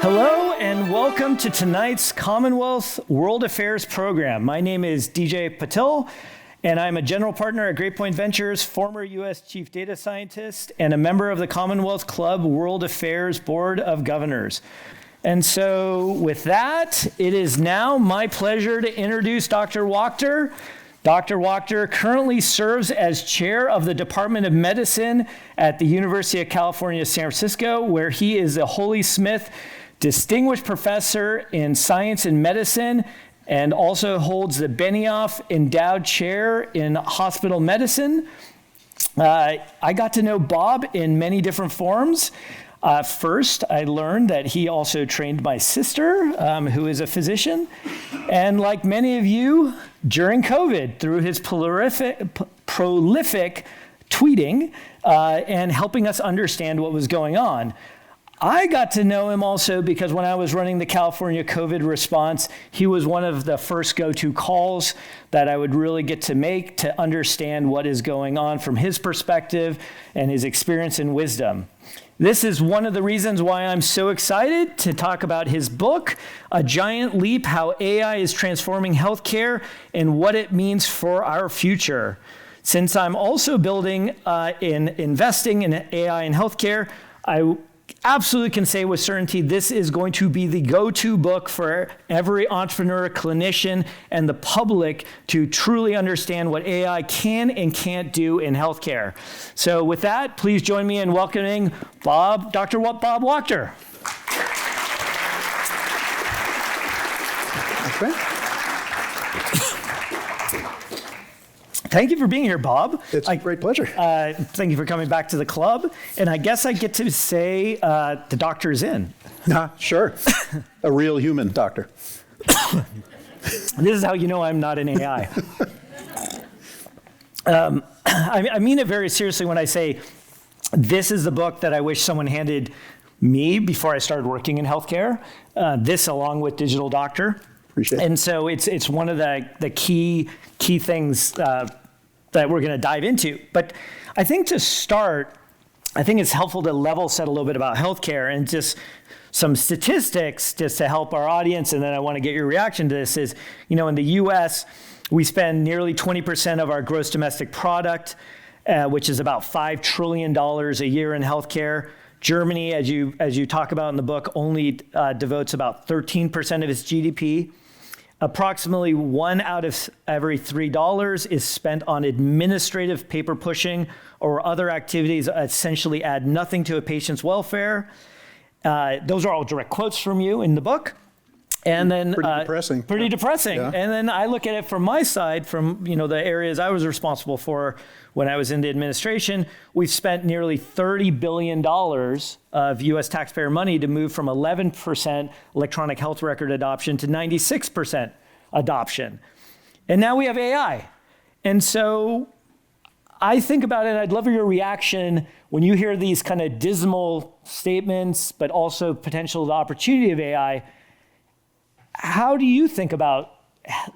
Hello and welcome to tonight's Commonwealth World Affairs program. My name is DJ Patil and I'm a general partner at Great Point Ventures, former U.S. Chief Data Scientist, and a member of the Commonwealth Club World Affairs Board of Governors. And so with that, it is now my pleasure to introduce Dr. Wachter. Dr. Wachter currently serves as chair of the Department of Medicine at the University of California, San Francisco, where he is a Holy Smith Distinguished Professor in Science and Medicine, and also holds the Benioff Endowed Chair in Hospital Medicine. I got to know Bob in many different forms. First, I learned that he also trained my sister, who is a physician. And like many of you, during COVID, through his prolific tweeting and helping us understand what was going on. I got to know him also because when I was running the California COVID response, he was one of the first go-to calls that I would really get to make to understand what is going on from his perspective and his experience and wisdom. This is one of the reasons why I'm so excited to talk about his book, A Giant Leap: How AI is Transforming Healthcare and What It Means for Our Future. Since I'm also building in investing in AI in healthcare, I absolutely can say with certainty this is going to be the go-to book for every entrepreneur, clinician, and the public to truly understand what AI can and can't do in healthcare. So with that, please join me in welcoming Dr. Bob Wachter. Okay. Thank you for being here, Bob. It's a great pleasure. Thank you for coming back to the club. And I guess I get to say the doctor is in. Sure. A real human doctor. This is how you know I'm not an AI. I mean it very seriously when I say this is the book that I wish someone handed me before I started working in healthcare. This along with Digital Doctor. Appreciate it. And so it's one of the key things that we're going to dive into. But I think to start, I think it's helpful to level set a little bit about healthcare and just some statistics just to help our audience. And then I want to get your reaction to this is, in the US, we spend nearly 20% of our gross domestic product, which is about $5 trillion a year in healthcare. Germany, as you talk about in the book, only devotes about 13% of its GDP. Approximately 1 out of every $3 is spent on administrative paper pushing or other activities that essentially add nothing to a patient's welfare. Those are all direct quotes from you in the book. And then pretty depressing. Pretty depressing. Yeah. And then I look at it from my side, from the areas I was responsible for when I was in the administration. We've spent nearly $30 billion of U.S. taxpayer money to move from 11% electronic health record adoption to 96% adoption. And now we have AI. And so I think about it, I'd love your reaction when you hear these kind of dismal statements, but also potential opportunity of AI. How do you think about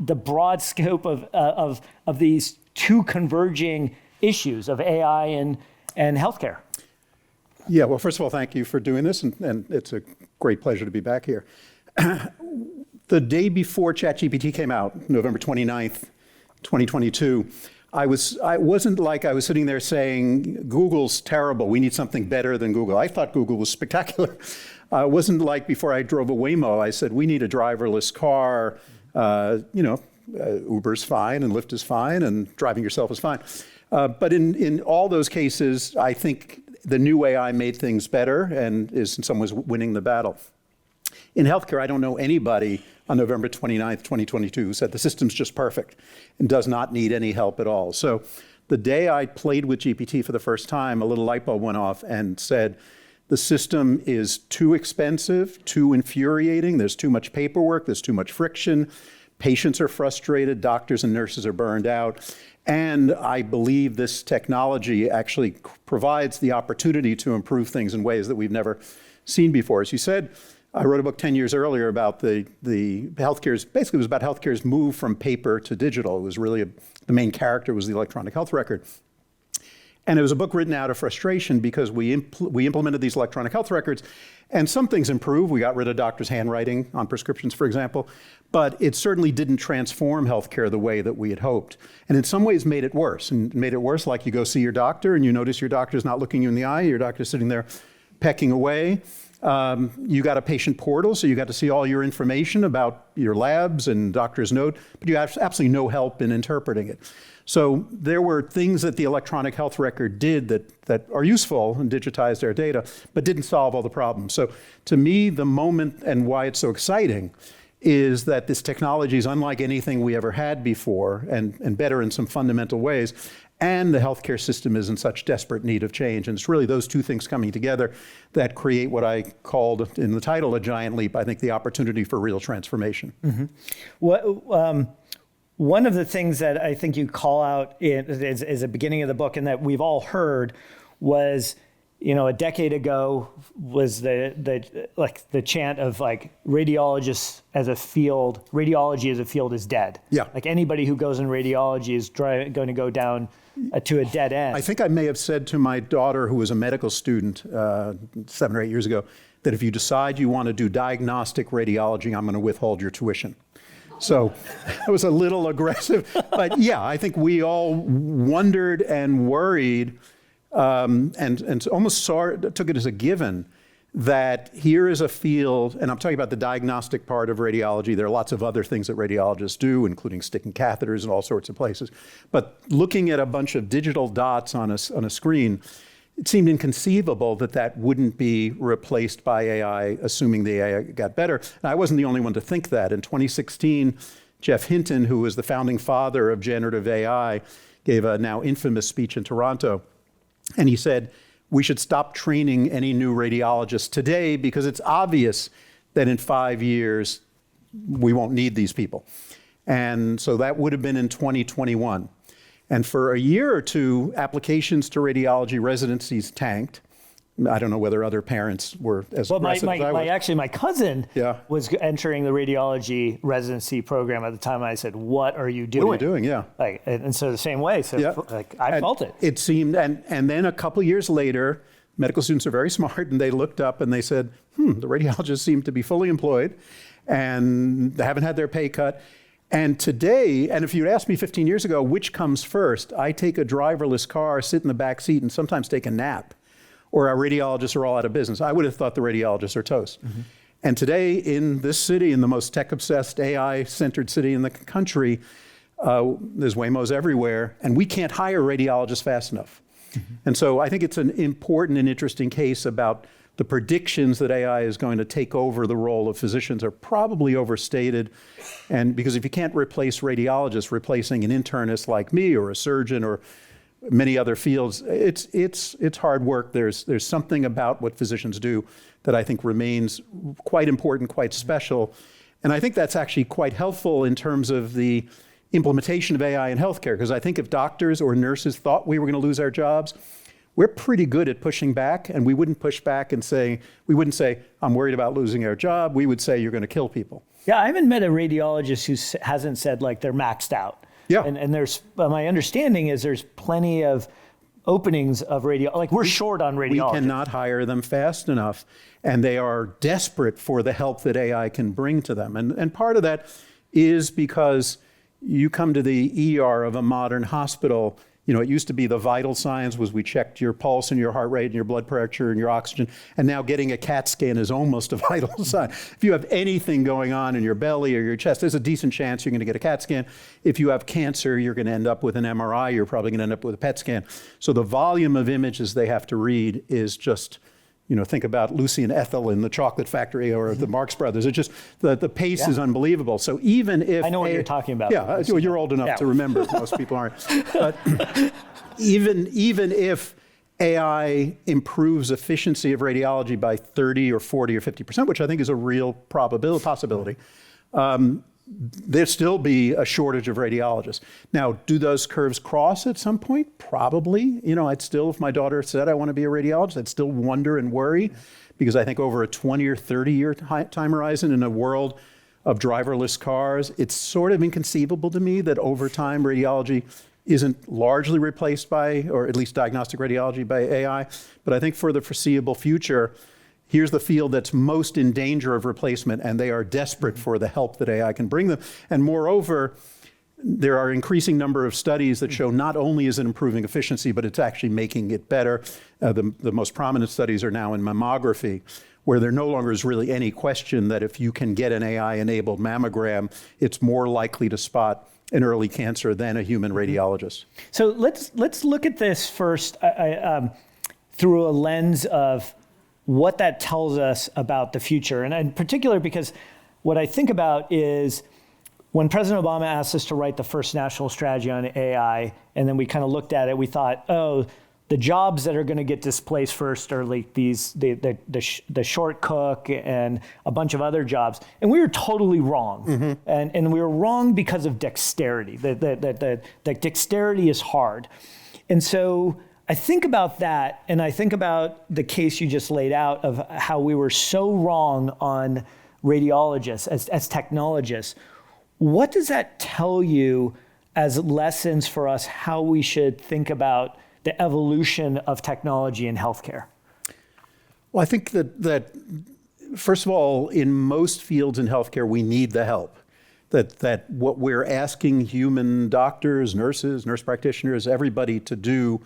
the broad scope of these two converging issues of AI and healthcare? Yeah, well, first of all, thank you for doing this, and it's a great pleasure to be back here. The day before ChatGPT came out, November 29th, 2022, I wasn't like I was sitting there saying, Google's terrible, we need something better than Google. I thought Google was spectacular. It wasn't like before I drove a Waymo, I said, we need a driverless car. Uber's fine and Lyft is fine and driving yourself is fine. But in all those cases, I think the new AI made things better and is in some ways winning the battle. In healthcare, I don't know anybody on November 29th, 2022 who said the system's just perfect and does not need any help at all. So the day I played with GPT for the first time, a little light bulb went off and said, the system is too expensive, too infuriating, there's too much paperwork, there's too much friction, patients are frustrated, doctors and nurses are burned out, and I believe this technology actually provides the opportunity to improve things in ways that we've never seen before. As you said, I wrote a book 10 years earlier about the healthcare's, basically it was about healthcare's move from paper to digital. It was really, the main character was the electronic health record. And it was a book written out of frustration because we implemented these electronic health records, and some things improved. We got rid of doctors' handwriting on prescriptions, for example, but it certainly didn't transform healthcare the way that we had hoped. And in some ways made it worse. And made it worse like you go see your doctor and you notice your doctor's not looking you in the eye, your doctor's sitting there pecking away. You got a patient portal, so you got to see all your information about your labs and doctor's note, but you have absolutely no help in interpreting it. So there were things that the electronic health record did that are useful and digitized our data, but didn't solve all the problems. So to me, the moment and why it's so exciting is that this technology is unlike anything we ever had before and better in some fundamental ways. And the healthcare system is in such desperate need of change. And it's really those two things coming together that create what I called in the title a giant leap. I think the opportunity for real transformation. Mm-hmm. One of the things that I think you call out is the beginning of the book, and that we've all heard, was, a decade ago was the chant of like radiologists as a field, radiology as a field is dead. Yeah. Like anybody who goes in radiology is going to go down to a dead end. I think I may have said to my daughter, who was a medical student 7 or 8 years ago, that if you decide you want to do diagnostic radiology, I'm going to withhold your tuition. So that was a little aggressive, but yeah, I think we all wondered and worried and almost took it as a given that here is a field, and I'm talking about the diagnostic part of radiology. There are lots of other things that radiologists do, including sticking catheters in all sorts of places. But looking at a bunch of digital dots on a screen, it seemed inconceivable that wouldn't be replaced by AI, assuming the AI got better. And I wasn't the only one to think that. In 2016, Geoff Hinton, who was the founding father of generative AI, gave a now infamous speech in Toronto. And he said, we should stop training any new radiologists today because it's obvious that in 5 years, we won't need these people. And so that would have been in 2021. And for a year or two, applications to radiology residencies tanked. I don't know whether other parents were as aggressive as I was. Actually, my cousin was entering the radiology residency program at the time. I said, "What are you doing?" What are you doing? Yeah. And so the same way. So I felt it. It seemed, and then a couple years later, medical students are very smart, and they looked up and they said, the radiologists seem to be fully employed, and they haven't had their pay cut. And today, and if you'd asked me 15 years ago, which comes first, I take a driverless car, sit in the back seat, and sometimes take a nap, or our radiologists are all out of business, I would have thought the radiologists are toast. Mm-hmm. And today, in this city, in the most tech-obsessed, AI-centered city in the country, there's Waymos everywhere, and we can't hire radiologists fast enough. Mm-hmm. And so I think it's an important and interesting case about the predictions that AI is going to take over the role of physicians are probably overstated. And because if you can't replace radiologists, replacing an internist like me or a surgeon or many other fields, it's hard work. There's something about what physicians do that I think remains quite important, quite special. And I think that's actually quite helpful in terms of the implementation of AI in healthcare, because I think if doctors or nurses thought we were going to lose our jobs, we're pretty good at pushing back, and we wouldn't push back and we wouldn't say, I'm worried about losing our job. We would say, you're going to kill people. Yeah, I haven't met a radiologist who hasn't said like they're maxed out. Yeah. And there's, my understanding is there's plenty of openings of like we're short on radiologists. We cannot hire them fast enough, and they are desperate for the help that AI can bring to them. And part of that is because you come to the ER of a modern hospital. It used to be the vital signs was we checked your pulse and your heart rate and your blood pressure and your oxygen, and now getting a CAT scan is almost a vital sign. If you have anything going on in your belly or your chest, there's a decent chance you're going to get a CAT scan. If you have cancer, you're going to end up with an MRI. You're probably going to end up with a PET scan. So the volume of images they have to read is just, think about Lucy and Ethel in the Chocolate Factory or the Marx Brothers. It's just the pace is unbelievable. So even if I know what you're talking about. Yeah, you're old enough to remember. Most people aren't. But even if AI improves efficiency of radiology by 30 or 40 or 50%, which I think is a real possibility, there'd still be a shortage of radiologists. Now, do those curves cross at some point? Probably. I'd still, if my daughter said I want to be a radiologist, I'd still wonder and worry, because I think over a 20 or 30 year time horizon in a world of driverless cars, it's sort of inconceivable to me that over time radiology isn't largely replaced by, or at least diagnostic radiology, by AI. But I think for the foreseeable future, here's the field that's most in danger of replacement, and they are desperate for the help that AI can bring them. And moreover, there are increasing number of studies that show not only is it improving efficiency, but it's actually making it better. The most prominent studies are now in mammography, where there no longer is really any question that if you can get an AI-enabled mammogram, it's more likely to spot an early cancer than a human radiologist. So let's look at this first through a lens of what that tells us about the future. And in particular, because what I think about is when President Obama asked us to write the first national strategy on AI, and then we kind of looked at it, we thought, oh, the jobs that are going to get displaced first are like the short cook and a bunch of other jobs. And we were totally wrong. And we were wrong because of dexterity. That dexterity is hard. And so I think about that, and I think about the case you just laid out of how we were so wrong on radiologists as technologists. What does that tell you as lessons for us how we should think about the evolution of technology in healthcare? Well, I think that first of all, in most fields in healthcare, we need the help. That what we're asking human doctors, nurses, nurse practitioners, everybody to do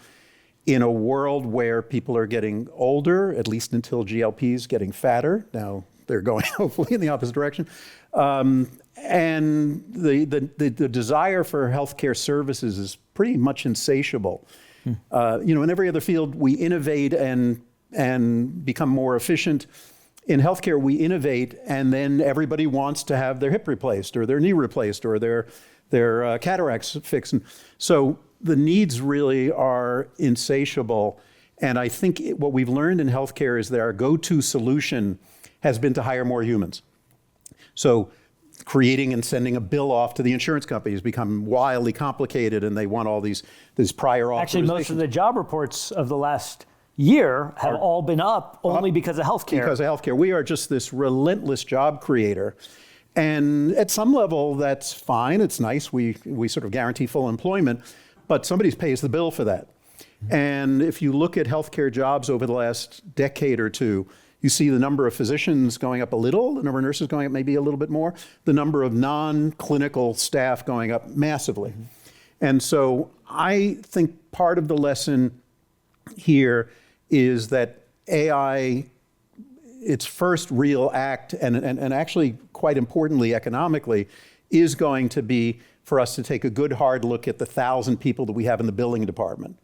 in a world where people are getting older, at least until GLP's getting fatter. Now they're going hopefully in the opposite direction. And the desire for healthcare services is pretty much insatiable. In every other field, we innovate and become more efficient. In healthcare, we innovate, and then everybody wants to have their hip replaced, or their knee replaced, or their cataracts fixed. And so the needs really are insatiable. And I think what we've learned in healthcare is that our go-to solution has been to hire more humans. So creating and sending a bill off to the insurance companies become wildly complicated, and they want all these prior authorizations. Actually, most of the job reports of the last year have all been up only because of healthcare. Because of healthcare. We are just this relentless job creator. And at some level, that's fine. It's nice. We sort of guarantee full employment, but somebody pays the bill for that. And if you look at healthcare jobs over the last decade or two, you see the number of physicians going up a little, the number of nurses going up maybe a little bit more, the number of non-clinical staff going up massively. And so I think part of the lesson here is that AI, its first real act, and actually quite importantly economically, is going to be for us to take a good hard look at the 1,000 people that we have in the billing department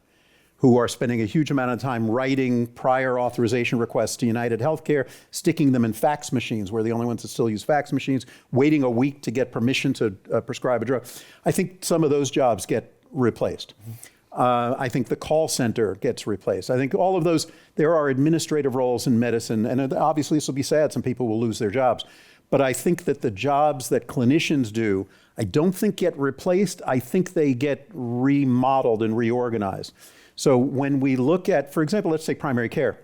who are spending a huge amount of time writing prior authorization requests to United Healthcare, sticking them in fax machines. We're the only ones that still use fax machines, waiting a week to get permission to prescribe a drug. I think some of those jobs get replaced. I think the call center gets replaced. I think all of those, there are administrative roles in medicine, and obviously this will be sad, some people will lose their jobs. But I think that the jobs that clinicians do, I don't think get replaced. I think they get remodeled and reorganized. So when we look at, for example, let's take primary care.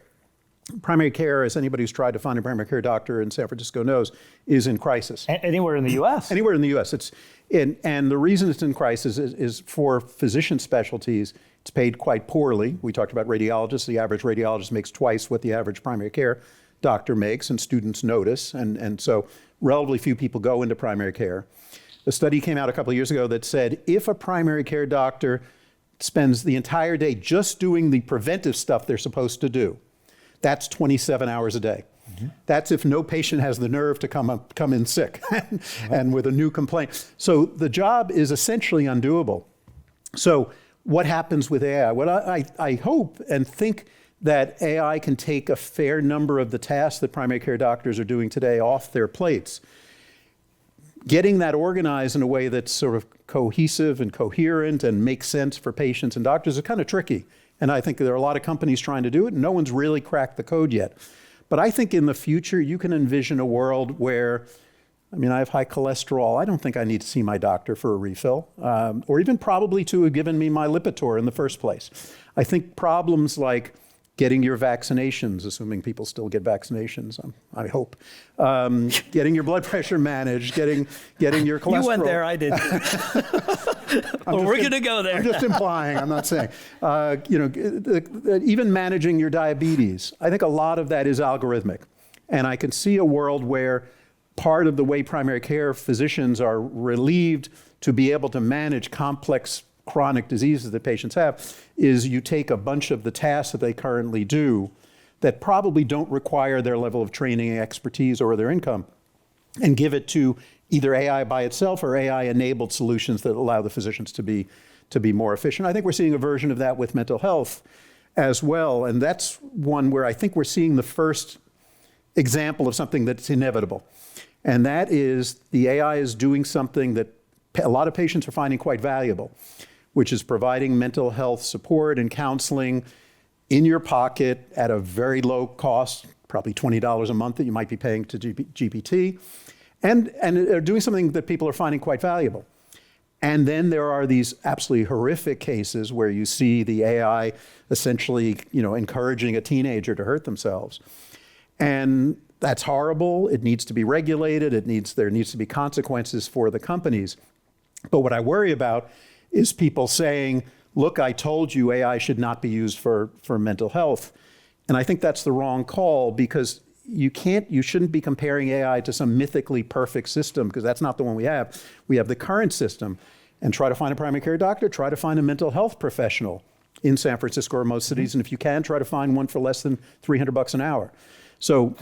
Primary care, as anybody who's tried to find a primary care doctor in San Francisco knows, is in crisis. Anywhere in the U.S.? Anywhere in the U.S. And the reason it's in crisis is for physician specialties, it's paid quite poorly. We talked about radiologists. The average radiologist makes twice what the average primary care doctor makes, and students notice. And so relatively few people go into primary care. A study came out a couple of years ago that said if a primary care doctor spends the entire day just doing the preventive stuff they're supposed to do, that's 27 hours a day. That's if no patient has the nerve to come in sick and with a new complaint. So the job is essentially undoable. So what happens with AI? Well, I hope and think that AI can take a fair number of the tasks that primary care doctors are doing today off their plates. Getting that organized in a way that's sort of cohesive and coherent and makes sense for patients and doctors is kind of tricky. And I think there are a lot of companies trying to do it, and no one's really cracked the code yet. But I think in the future, you can envision a world where, I have high cholesterol. I don't think I need to see my doctor for a refill, or even probably to have given me my Lipitor in the first place. I think problems like getting your vaccinations, assuming people still get vaccinations, I hope. Getting your blood pressure managed, getting your cholesterol. You went there, I did. Well, we're going to go there. I'm just implying, I'm not saying. Even managing your diabetes, I think a lot of that is algorithmic. And I can see a world where part of the way primary care physicians are relieved to be able to manage complex chronic diseases that patients have is you take a bunch of the tasks that they currently do that probably don't require their level of training and expertise or their income and give it to either AI by itself or AI-enabled solutions that allow the physicians to be more efficient. I think we're seeing a version of that with mental health as well, and that's one where I think we're seeing the first example of something that's inevitable. And that is the AI is doing something that a lot of patients are finding quite valuable, which is providing mental health support and counseling in your pocket at a very low cost, probably $20 a month that you might be paying to GPT, and they're doing something that people are finding quite valuable. And then there are these absolutely horrific cases where you see the AI essentially, encouraging a teenager to hurt themselves. And that's horrible. It needs to be regulated. There needs to be consequences for the companies. But what I worry about is people saying, look, I told you AI should not be used for mental health. And I think that's the wrong call because you shouldn't be comparing AI to some mythically perfect system because that's not the one we have. We have the current system. And try to find a primary care doctor, try to find a mental health professional in San Francisco or most cities. And if you can, try to find one for less than $300 an hour. So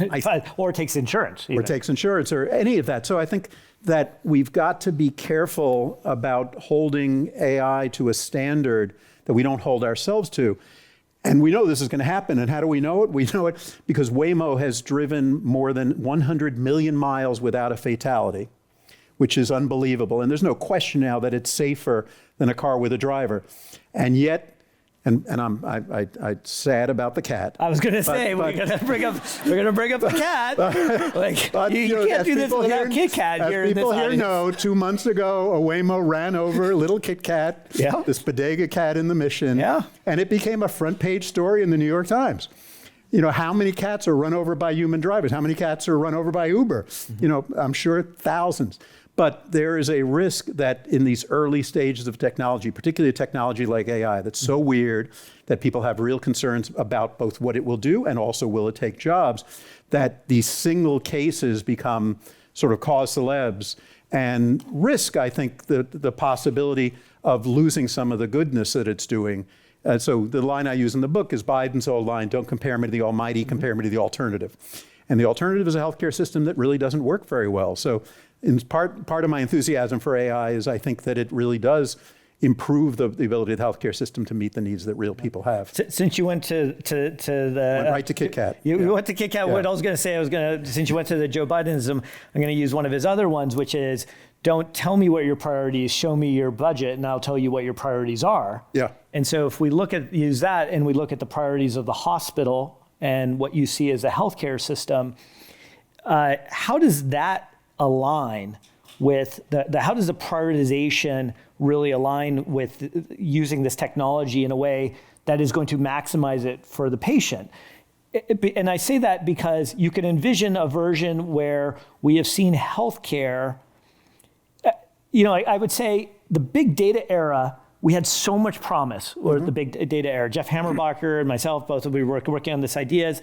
or takes insurance. Or takes insurance or any of that. So I think that we've got to be careful about holding AI to a standard that we don't hold ourselves to. And we know this is going to happen. And how do we know it? We know it because Waymo has driven more than 100 million miles without a fatality, which is unbelievable. And there's no question now that it's safer than a car with a driver. And yet, and I'm sad about the cat. I was going to say we're going to bring up the cat. You can't do this without Kit Kat here. As people here know, 2 months ago, a Waymo ran over a little Kit Kat, this bodega cat in the Mission, and it became a front page story in the New York Times. How many cats are run over by human drivers? How many cats are run over by Uber? I'm sure thousands. But there is a risk that in these early stages of technology, particularly technology like AI, that's so weird that people have real concerns about both what it will do and also will it take jobs, that these single cases become sort of cause celebs and risk, I think, the possibility of losing some of the goodness that it's doing. So the line I use in the book is Biden's old line, don't compare me to the almighty, compare me to the alternative. And the alternative is a healthcare system that really doesn't work very well. So in part of my enthusiasm for AI is I think that it really does improve the ability of the healthcare system to meet the needs that real people have. Since you went to the... Went right to Kit Kat. You went to Kit Kat. What I was going to say, since you went to the Joe Bidenism, I'm going to use one of his other ones, which is, don't tell me what your priorities, show me your budget, and I'll tell you what your priorities are. Yeah. And so if we use that and we look at the priorities of the hospital and what you see as a healthcare system, how does that align with how does the prioritization really align with using this technology in a way that is going to maximize it for the patient? And I say that because you can envision a version where we have seen healthcare, I would say the big data era, we had so much promise, or the big data era. Jeff Hammerbacher and myself, both we were working on this ideas.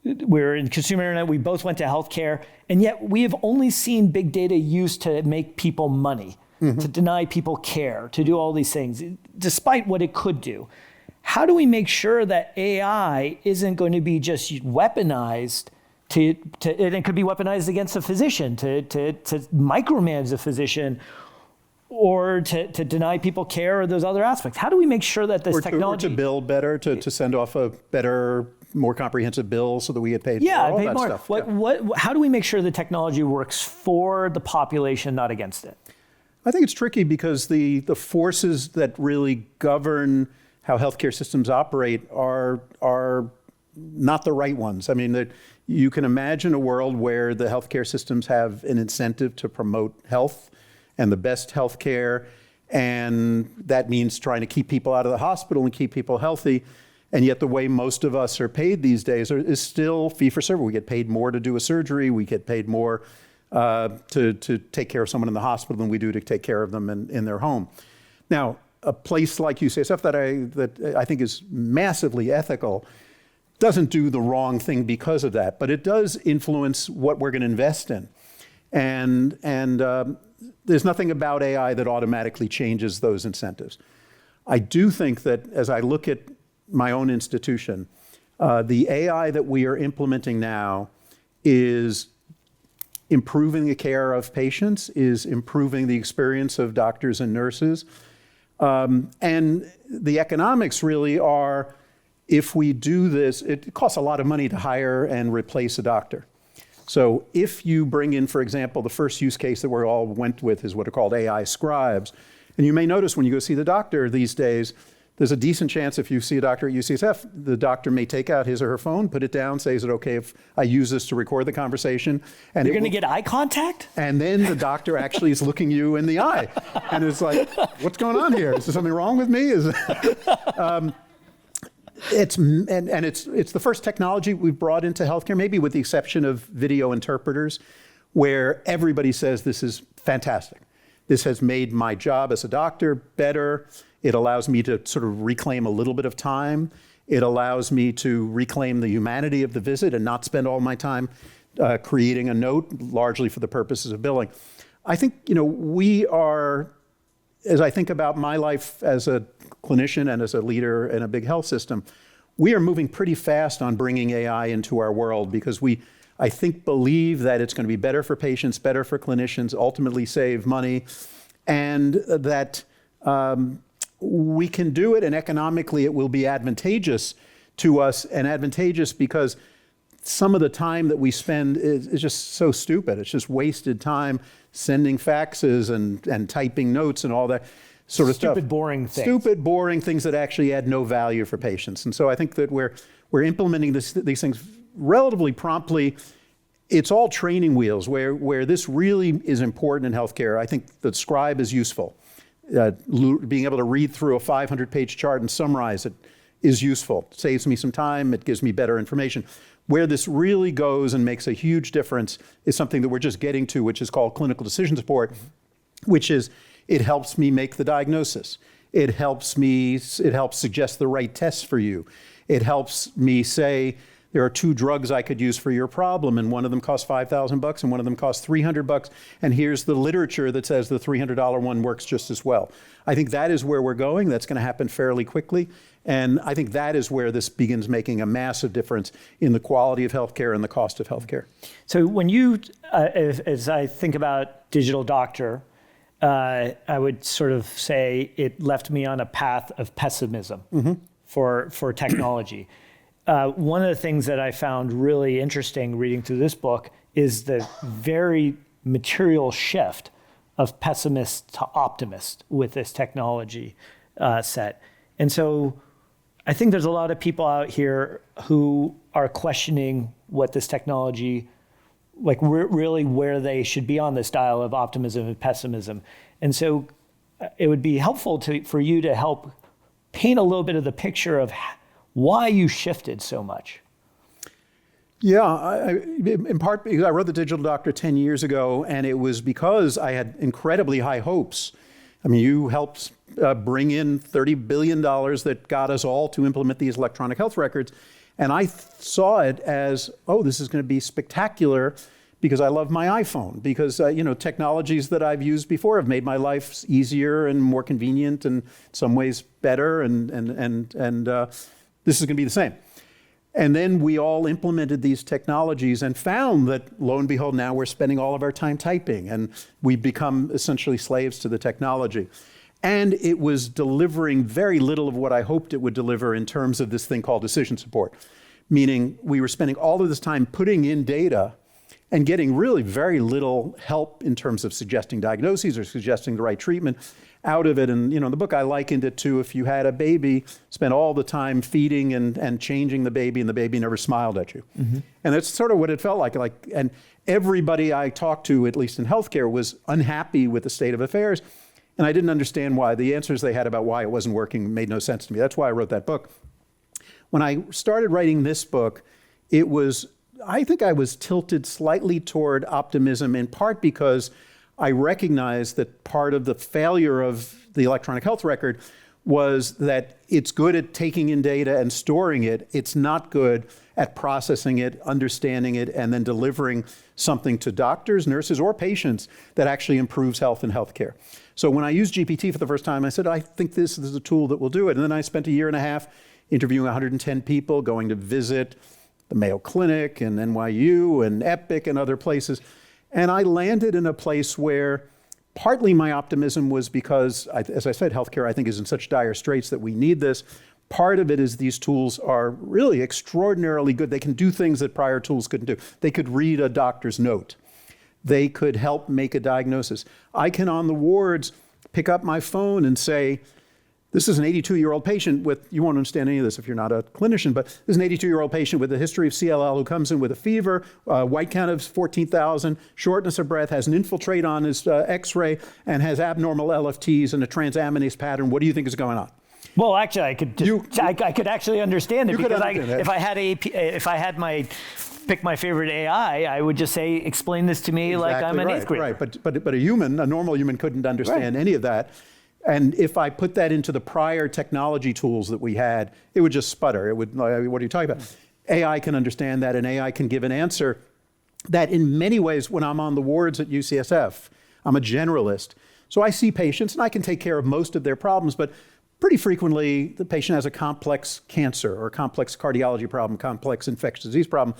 We're in consumer internet, we both went to healthcare, and yet we have only seen big data used to make people money, to deny people care, to do all these things, despite what it could do. How do we make sure that AI isn't going to be just weaponized and it could be weaponized against a physician, to micromanage a physician, or to deny people care or those other aspects? How do we make sure that this technology... Or to bill better, to send off a better, more comprehensive bill so that we get paid for all that more. stuff. How do we make sure the technology works for the population, not against it? I think it's tricky because the forces that really govern how healthcare systems operate are not the right ones. I mean, you can imagine a world where the healthcare systems have an incentive to promote health and the best healthcare, and that means trying to keep people out of the hospital and keep people healthy. And yet the way most of us are paid these days is still fee for service. We get paid more to do a surgery. We get paid more to take care of someone in the hospital than we do to take care of them in their home. Now, a place like UCSF that I think is massively ethical doesn't do the wrong thing because of that, but it does influence what we're going to invest in. And there's nothing about AI that automatically changes those incentives. I do think that as I look at my own institution, the AI that we are implementing now is improving the care of patients, is improving the experience of doctors and nurses. And the economics really are, if we do this, it costs a lot of money to hire and replace a doctor. So if you bring in, for example, the first use case that we all went with is what are called AI scribes. And you may notice when you go see the doctor these days, there's a decent chance if you see a doctor at UCSF, the doctor may take out his or her phone, put it down, say, is it okay if I use this to record the conversation? And you're going to get eye contact? And then the doctor actually is looking you in the eye. And it's like, what's going on here? Is there something wrong with me? It's the first technology we've brought into healthcare, maybe with the exception of video interpreters, where everybody says this is fantastic. This has made my job as a doctor better. It allows me to sort of reclaim a little bit of time. It allows me to reclaim the humanity of the visit and not spend all my time creating a note, largely for the purposes of billing. I think, we are, as I think about my life as a clinician and as a leader in a big health system, we are moving pretty fast on bringing AI into our world because I think, believe that it's going to be better for patients, better for clinicians, ultimately save money, and that we can do it, and economically it will be advantageous to us, and advantageous because some of the time that we spend is just so stupid. It's just wasted time sending faxes and typing notes and all that sort of stuff. Stupid, boring things. Stupid, boring things that actually add no value for patients. And so I think that we're implementing these things relatively promptly. It's all training wheels where this really is important in healthcare. I think the scribe is useful. Being able to read through a 500-page chart and summarize it is useful. It saves me some time. It gives me better information. Where this really goes and makes a huge difference is something that we're just getting to, which is called clinical decision support, which is it helps me make the diagnosis. It helps suggest the right tests for you. It helps me say, there are 2 drugs I could use for your problem, and one of them costs $5,000 and one of them costs $300, and here's the literature that says the $300 one works just as well. I think that is where we're going. That's going to happen fairly quickly, and I think that is where this begins making a massive difference in the quality of healthcare and the cost of healthcare. So when you, as I think about digital doctor, I would sort of say it left me on a path of pessimism for technology. One of the things that I found really interesting reading through this book is the very material shift of pessimist to optimist with this technology set. And so I think there's a lot of people out here who are questioning what this technology, like really where they should be on this dial of optimism and pessimism. And so it would be helpful for you to help paint a little bit of the picture of why you shifted so much. Yeah, in part because I wrote The Digital Doctor 10 years ago, and it was because I had incredibly high hopes. I mean, you helped bring in $30 billion that got us all to implement these electronic health records. And I saw it as, this is going to be spectacular because I love my iPhone, because technologies that I've used before have made my life easier and more convenient and in some ways better, and this is going to be the same. And then we all implemented these technologies and found that, lo and behold, now we're spending all of our time typing, and we've become essentially slaves to the technology. And it was delivering very little of what I hoped it would deliver in terms of this thing called decision support, meaning we were spending all of this time putting in data and getting really very little help in terms of suggesting diagnoses or suggesting the right treatment out of it. And in the book I likened it to if you had a baby, spent all the time feeding and changing the baby, and the baby never smiled at you. Mm-hmm. And that's sort of what it felt like. And everybody I talked to, at least in healthcare, was unhappy with the state of affairs. And I didn't understand why. The answers they had about why it wasn't working made no sense to me. That's why I wrote that book. when I started writing this book, I think I was tilted slightly toward optimism, in part because I recognized that part of the failure of the electronic health record was that it's good at taking in data and storing it. It's not good at processing it, understanding it, and then delivering something to doctors, nurses, or patients that actually improves health and healthcare. So when I used GPT for the first time, I said, I think this is a tool that will do it. And then I spent a year and a half interviewing 110 people, going to visit the Mayo Clinic and NYU and Epic and other places. And I landed in a place where partly my optimism was because, as I said, healthcare I think is in such dire straits that we need this. Part of it is these tools are really extraordinarily good. They can do things that prior tools couldn't do. They could read a doctor's note. They could help make a diagnosis. I can, on the wards, pick up my phone and say, this is an 82-year-old patient with, you won't understand any of this if you're not a clinician, but this is an 82-year-old patient with a history of CLL who comes in with a fever, white count of 14,000, shortness of breath, has an infiltrate on his x-ray, and has abnormal LFTs and a transaminase pattern. What do you think is going on? Well, actually, I could actually understand it because if I had my pick my favorite AI, I would just say, explain this to me like I'm an eighth grader. Right, but a normal human couldn't understand any of that. And if I put that into the prior technology tools that we had, it would just sputter. It would, what are you talking about? AI can understand that, and AI can give an answer that in many ways, when I'm on the wards at UCSF, I'm a generalist. So I see patients, and I can take care of most of their problems, but pretty frequently, the patient has a complex cancer or a complex cardiology problem, complex infectious disease problem.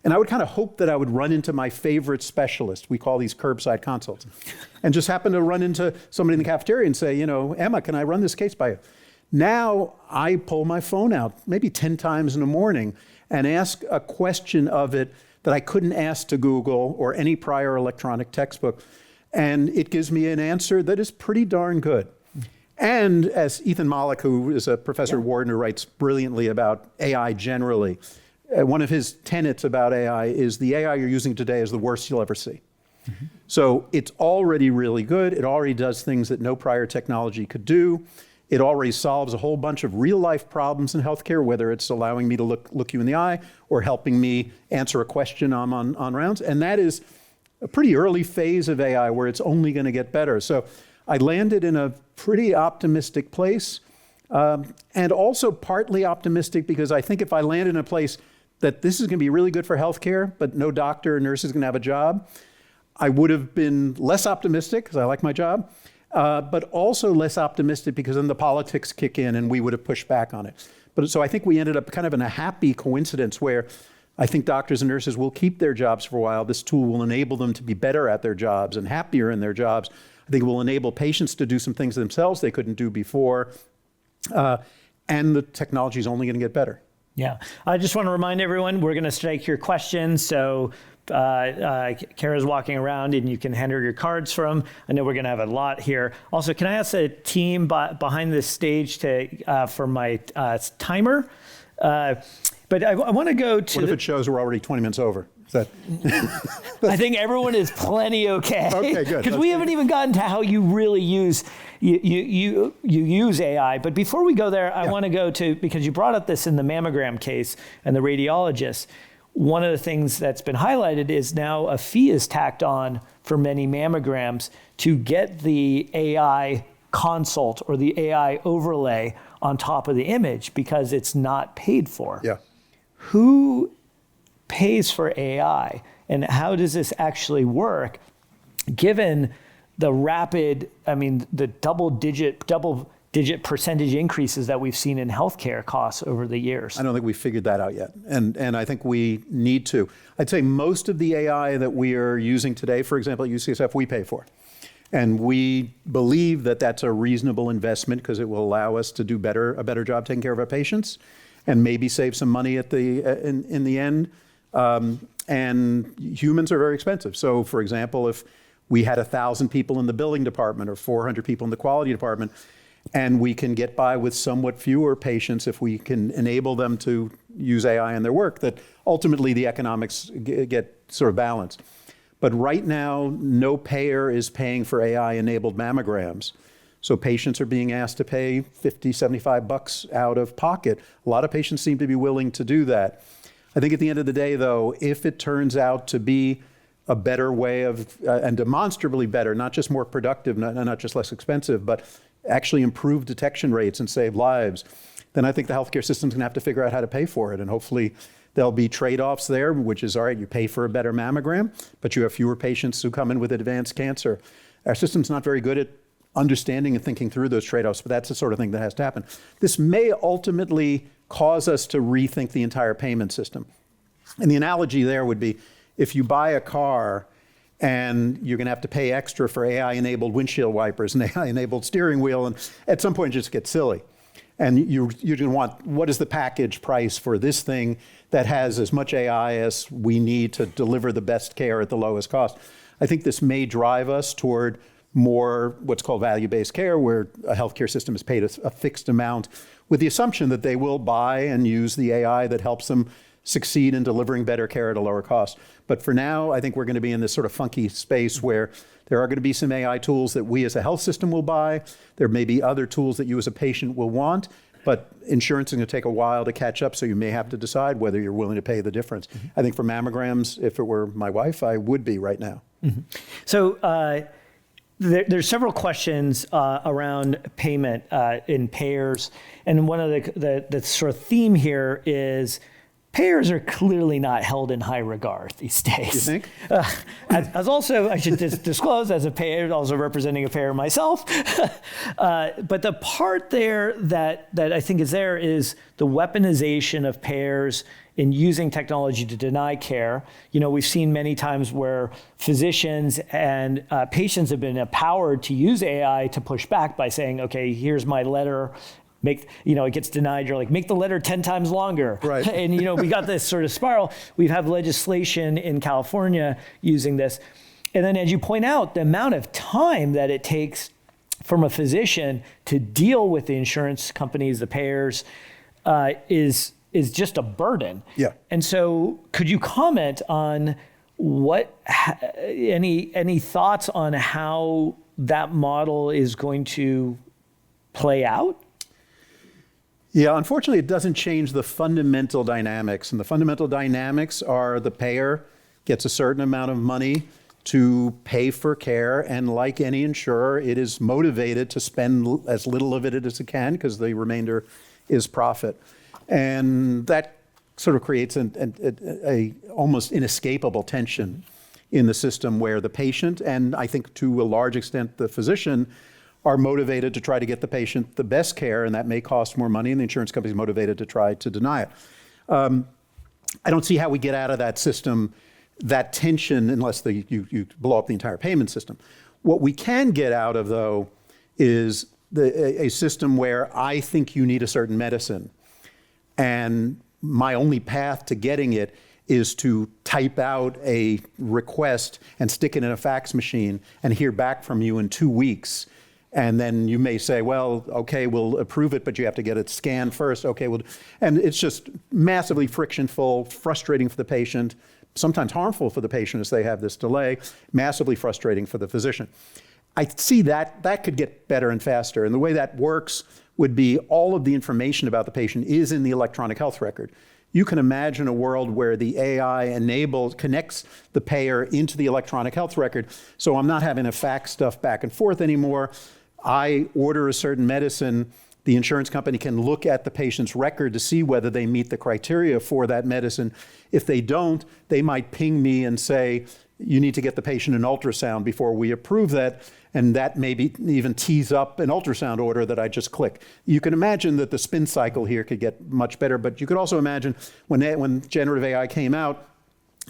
And I would kind of hope that I would run into my favorite specialist. We call these curbside consults. And just happen to run into somebody in the cafeteria and say, Emma, can I run this case by you? Now I pull my phone out maybe 10 times in the morning and ask a question of it that I couldn't ask to Google or any prior electronic textbook. And it gives me an answer that is pretty darn good. And as Ethan Mollick, who is a professor at Wharton who writes brilliantly about AI generally, one of his tenets about AI is the AI you're using today is the worst you'll ever see. Mm-hmm. So it's already really good. It already does things that no prior technology could do. It already solves a whole bunch of real life problems in healthcare, whether it's allowing me to look you in the eye or helping me answer a question on rounds. And that is a pretty early phase of AI where it's only going to get better. So I landed in a pretty optimistic place, and also partly optimistic because I think if I landed in a place that this is going to be really good for healthcare, but no doctor or nurse is going to have a job, I would have been less optimistic because I like my job, but also less optimistic because then the politics kick in and we would have pushed back on it. But so I think we ended up kind of in a happy coincidence where I think doctors and nurses will keep their jobs for a while. This tool will enable them to be better at their jobs and happier in their jobs. I think it will enable patients to do some things themselves they couldn't do before. And the technology is only going to get better. Yeah. I just want to remind everyone, we're going to take your questions. So Kara's walking around and you can hand her your cards from. I know we're going to have a lot here. Also, can I ask the team behind the stage for my timer? But I want to go to... What if it shows we're already 20 minutes over? I think everyone is plenty okay. Okay, good. Because we haven't even gotten to how you really use you use AI. But before we go there, I want to go to, because you brought up this in the mammogram case and the radiologist, one of the things that's been highlighted is now a fee is tacked on for many mammograms to get the AI consult or the AI overlay on top of the image because it's not paid for. Yeah. Who pays for AI, and how does this actually work given the rapid, the double digit percentage increases that we've seen in healthcare costs over the years? I don't think we've figured that out yet. And I think we need to. I'd say most of the AI that we are using today, for example, at UCSF, we pay for. And we believe that that's a reasonable investment because it will allow us to do a better job taking care of our patients and maybe save some money at in the end. And humans are very expensive. So for example, if we had 1,000 people in the billing department or 400 people in the quality department, and we can get by with somewhat fewer patients if we can enable them to use AI in their work, that ultimately the economics get sort of balanced. But right now, no payer is paying for AI-enabled mammograms. So patients are being asked to pay 50, 75 bucks out of pocket. A lot of patients seem to be willing to do that. I think at the end of the day, though, if it turns out to be a better way of, and demonstrably better, not just more productive, not just less expensive, but actually improve detection rates and save lives, then I think the healthcare system's gonna have to figure out how to pay for it. And hopefully there'll be trade-offs there, which is, all right, you pay for a better mammogram, but you have fewer patients who come in with advanced cancer. Our system's not very good at understanding and thinking through those trade-offs, but that's the sort of thing that has to happen. This may ultimately cause us to rethink the entire payment system. And the analogy there would be, if you buy a car and you're gonna have to pay extra for AI-enabled windshield wipers and AI-enabled steering wheel, and at some point it just gets silly. And you're gonna want, what is the package price for this thing that has as much AI as we need to deliver the best care at the lowest cost? I think this may drive us toward more what's called value-based care, where a healthcare system is paid a fixed amount with the assumption that they will buy and use the AI that helps them succeed in delivering better care at a lower cost. But for now, I think we're going to be in this sort of funky space where there are going to be some AI tools that we as a health system will buy. There may be other tools that you as a patient will want, but insurance is going to take a while to catch up, so you may have to decide whether you're willing to pay the difference. I think for mammograms, if it were my wife, I would be right now. So there's several questions around payment in payers, and one of the sort of theme here is payers are clearly not held in high regard these days. You think? As also, I should disclose, as a payer, also representing a payer myself. But the part there that I think is there is the weaponization of payers in using technology to deny care. You know, we've seen many times where physicians and patients have been empowered to use AI to push back by saying, okay, here's my letter. It gets denied. You're like, make the letter 10 times longer. Right. And we got this sort of spiral. We have legislation in California using this. And then as you point out, the amount of time that it takes from a physician to deal with the insurance companies, the payers, is just a burden. Yeah. And so could you comment on any thoughts on how that model is going to play out? Yeah, unfortunately, it doesn't change the fundamental dynamics. And the fundamental dynamics are the payer gets a certain amount of money to pay for care. And like any insurer, it is motivated to spend as little of it as it can because the remainder is profit. And that sort of creates a almost inescapable tension in the system where the patient, and I think to a large extent the physician, are motivated to try to get the patient the best care, and that may cost more money, and the insurance company is motivated to try to deny it. I don't see how we get out of that system, that tension, unless you blow up the entire payment system. What we can get out of, though, is a system where I think you need a certain medicine, and my only path to getting it is to type out a request and stick it in a fax machine and hear back from you in 2 weeks. And then you may say, well, okay, we'll approve it, but you have to get it scanned first. Okay, and it's just massively frictionful, frustrating for the patient, sometimes harmful for the patient as they have this delay, massively frustrating for the physician. I see that could get better and faster. And the way that works would be all of the information about the patient is in the electronic health record. You can imagine a world where the AI connects the payer into the electronic health record. So I'm not having to fax stuff back and forth anymore. I order a certain medicine. The insurance company can look at the patient's record to see whether they meet the criteria for that medicine. If they don't, they might ping me and say, you need to get the patient an ultrasound before we approve that. And that maybe even tees up an ultrasound order that I just click. You can imagine that the spin cycle here could get much better, but you could also imagine when generative AI came out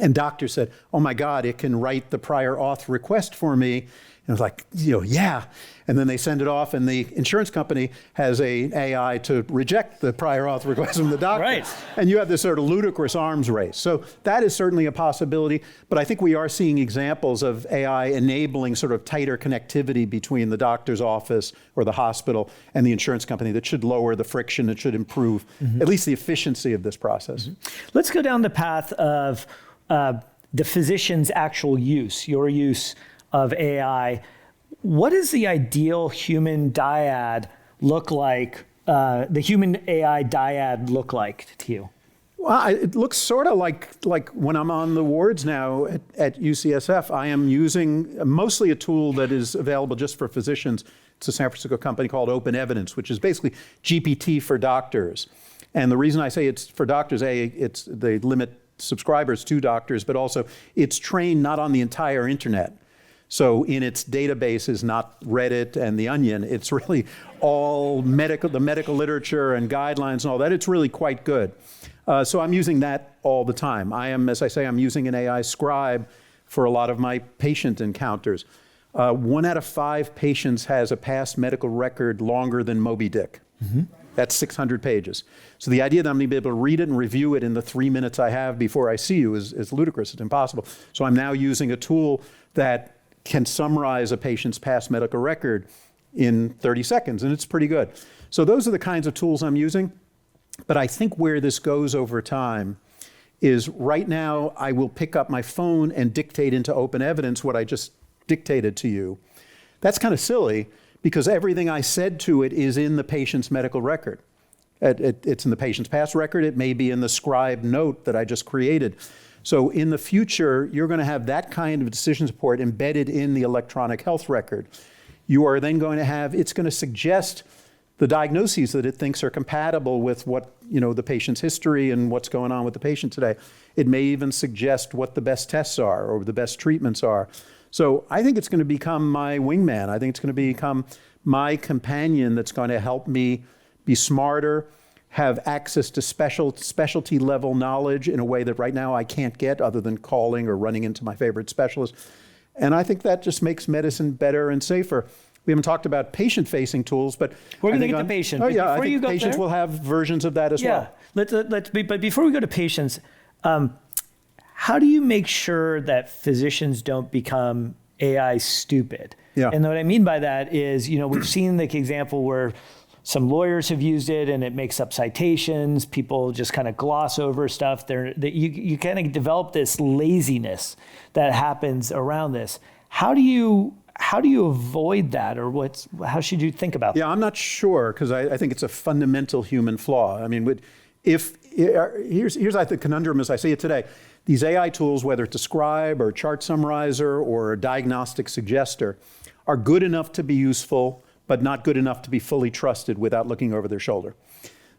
and doctors said, oh my God, it can write the prior auth request for me. And it was like, yeah. And then they send it off, and the insurance company has an AI to reject the prior auth request from the doctor. Right. And you have this sort of ludicrous arms race. So that is certainly a possibility, but I think we are seeing examples of AI enabling sort of tighter connectivity between the doctor's office or the hospital and the insurance company that should lower the friction, that should improve at least the efficiency of this process. Let's go down the path of the physician's actual use, your use of AI. What does the ideal human dyad look like? The human AI dyad look like to you? Well, it looks sort of like when I'm on the wards now at UCSF, I am using mostly a tool that is available just for physicians. It's a San Francisco company called Open Evidence, which is basically GPT for doctors. And the reason I say it's for doctors, they limit subscribers to doctors, but also it's trained not on the entire internet. So in its databases, not Reddit and The Onion, it's really all the medical literature and guidelines and all that. It's really quite good. So I'm using that all the time. As I say, I'm using an AI scribe for a lot of my patient encounters. 1 out of 5 patients has a past medical record longer than Moby Dick. Mm-hmm. That's 600 pages. So the idea that I'm going to be able to read it and review it in the 3 minutes I have before I see you is ludicrous. It's impossible. So I'm now using a tool that can summarize a patient's past medical record in 30 seconds, and it's pretty good. So those are the kinds of tools I'm using. But I think where this goes over time is right now I will pick up my phone and dictate into Open Evidence what I just dictated to you. That's kind of silly because everything I said to it is in the patient's medical record. It's in the patient's past record. It may be in the scribe note that I just created. So in the future, you're going to have that kind of decision support embedded in the electronic health record. You are then going to have, it's going to suggest the diagnoses that it thinks are compatible with what, the patient's history and what's going on with the patient today. It may even suggest what the best tests are or the best treatments are. So I think it's going to become my wingman. I think it's going to become my companion that's going to help me be smarter, have access to specialty level knowledge in a way that right now I can't get other than calling or running into my favorite specialist. And I think that just makes medicine better and safer. We haven't talked about patient-facing tools, but we're going to get to patient. Oh yeah, I think patients will have versions of that as well. But before we go to patients, how do you make sure that physicians don't become AI stupid? Yeah. And what I mean by that is, we've seen the example where some lawyers have used it and it makes up citations. People just kind of gloss over stuff. You kind of develop this laziness that happens around this. How do you avoid that, or how should you think about that? Yeah, I'm not sure because I think it's a fundamental human flaw. I mean, here's the conundrum as I see it today. These AI tools, whether it's a scribe or a chart summarizer or a diagnostic suggester, are good enough to be useful, but not good enough to be fully trusted without looking over their shoulder.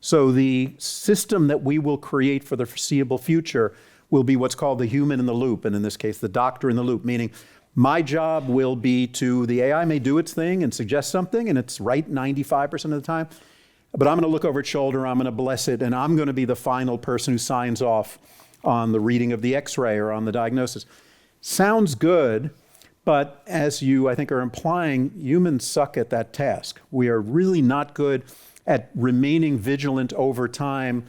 So the system that we will create for the foreseeable future will be what's called the human in the loop, and in this case, the doctor in the loop, meaning my job will be the AI may do its thing and suggest something, and it's right 95% of the time, but I'm going to look over its shoulder, I'm going to bless it, and I'm going to be the final person who signs off on the reading of the X-ray or on the diagnosis. Sounds good, but as you, I think, are implying, humans suck at that task. We are really not good at remaining vigilant over time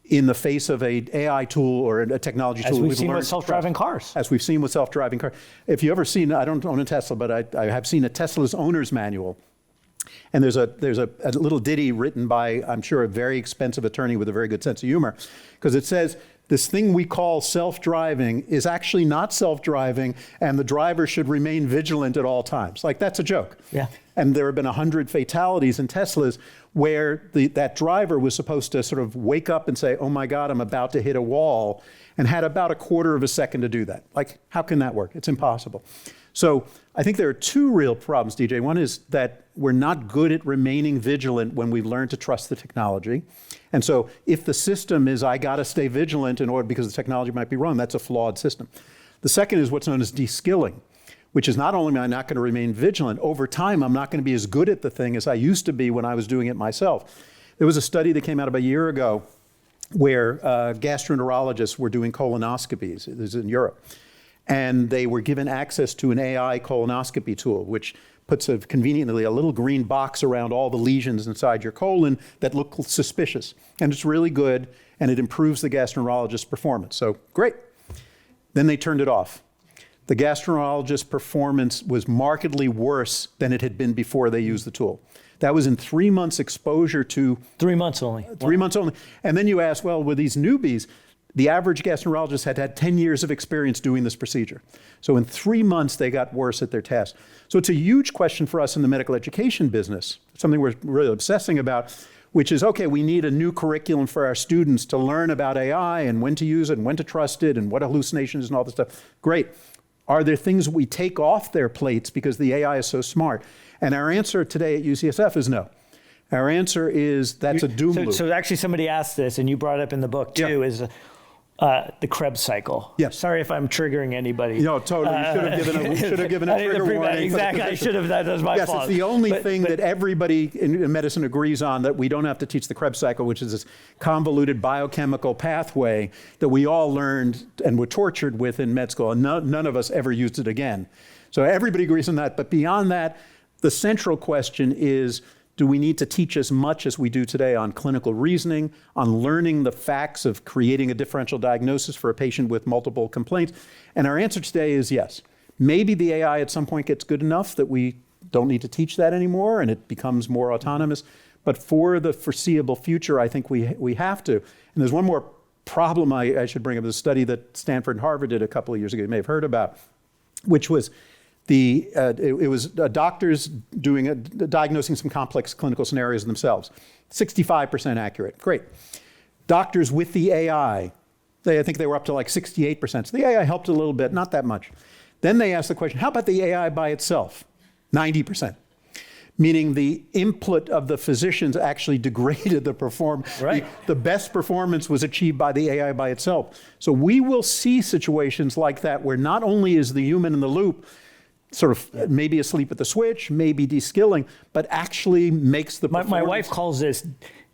in the face of an AI tool or a technology tool. As we've seen with self-driving cars. As we've seen with self-driving cars. If you've ever seen, I don't own a Tesla, but I have seen a Tesla's owner's manual. And there's a little ditty written by, I'm sure, a very expensive attorney with a very good sense of humor, because it says, this thing we call self-driving is actually not self-driving, and the driver should remain vigilant at all times. Like, that's a joke. Yeah. And there have been 100 fatalities in Teslas where that driver was supposed to sort of wake up and say, oh my God, I'm about to hit a wall, and had about a quarter of a second to do that. Like, how can that work? It's impossible. So I think there are two real problems, DJ. One is that we're not good at remaining vigilant when we've learned to trust the technology. And so if the system is, I got to stay vigilant in order because the technology might be wrong, that's a flawed system. The second is what's known as de-skilling, which is not only am I not going to remain vigilant, over time I'm not going to be as good at the thing as I used to be when I was doing it myself. There was a study that came out about a year ago where gastroenterologists were doing colonoscopies. This is in Europe. And they were given access to an AI colonoscopy tool, which puts conveniently a little green box around all the lesions inside your colon that look suspicious. And it's really good, and it improves the gastroenterologist's performance. So great. Then they turned it off. The gastroenterologist's performance was markedly worse than it had been before they used the tool. That was in 3 months exposure to... 3 months only. 3 months only. And then you ask, well, with these newbies, the average gastroenterologist had had 10 years of experience doing this procedure. So in 3 months, they got worse at their task. So it's a huge question for us in the medical education business, something we're really obsessing about, which is, okay, we need a new curriculum for our students to learn about AI and when to use it and when to trust it and what hallucinations and all this stuff. Great. Are there things we take off their plates because the AI is so smart? And our answer today at UCSF is no. Our answer is that's a doom loop. So actually somebody asked this, and you brought it up in the book too, is the Krebs cycle. Yes. Sorry if I'm triggering anybody. No, totally. You should have given a trigger warning. Exactly. I should have. That was my fault. Yes, it's the only thing that everybody in medicine agrees on, that we don't have to teach the Krebs cycle, which is this convoluted biochemical pathway that we all learned and were tortured with in med school, and none of us ever used it again. So everybody agrees on that. But beyond that, the central question is, do we need to teach as much as we do today on clinical reasoning, on learning the facts of creating a differential diagnosis for a patient with multiple complaints? And our answer today is yes. Maybe the AI at some point gets good enough that we don't need to teach that anymore and it becomes more autonomous. But for the foreseeable future, I think we have to. And there's one more problem I should bring up, the study that Stanford and Harvard did a couple of years ago, you may have heard about, which was it was doctors diagnosing some complex clinical scenarios themselves. 65% accurate. Great. Doctors with the AI, I think they were up to like 68%. So the AI helped a little bit, not that much. Then they asked the question, how about the AI by itself? 90%. Meaning the input of the physicians actually degraded the performance. Right. The best performance was achieved by the AI by itself. So we will see situations like that where not only is the human in the loop sort of maybe asleep at the switch, maybe de-skilling, but actually makes the performance. My wife calls this,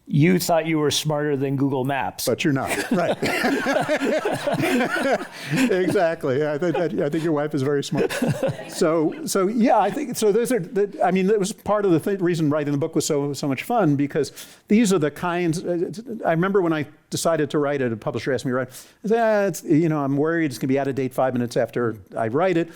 you thought you were smarter than Google Maps. But you're not, right. Exactly. I think your wife is very smart. So yeah, I think, so those are, that was part of the reason writing the book was so much fun, because these are the kinds, I remember when I decided to write it, a publisher asked me to write, I said, I'm worried it's gonna be out of date 5 minutes after I write it.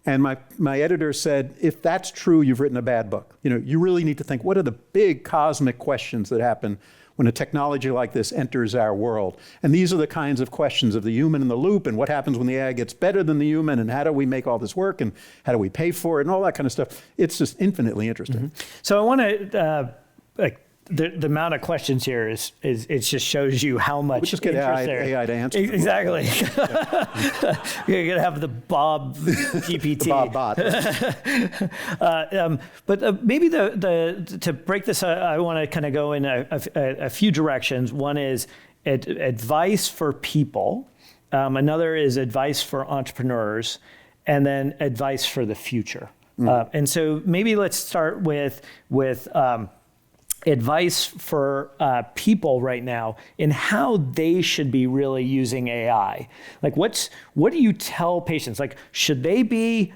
And my editor said, if that's true, you've written a bad book. You really need to think, what are the big cosmic questions that happen when a technology like this enters our world? And these are the kinds of questions of the human in the loop, and what happens when the AI gets better than the human, and how do we make all this work, and how do we pay for it, and all that kind of stuff. It's just infinitely interesting. Mm-hmm. So I want to, the amount of questions here is it just shows you how much we just get AI to answer. Exactly. You're gonna have the Bob GPT. The Bob bot. But maybe to break this, I want to kind of go in a few directions. One is advice for people. Another is advice for entrepreneurs, and then advice for the future. And so maybe let's start with advice for people right now in how they should be really using AI. Like what do you tell patients? Like, should they be,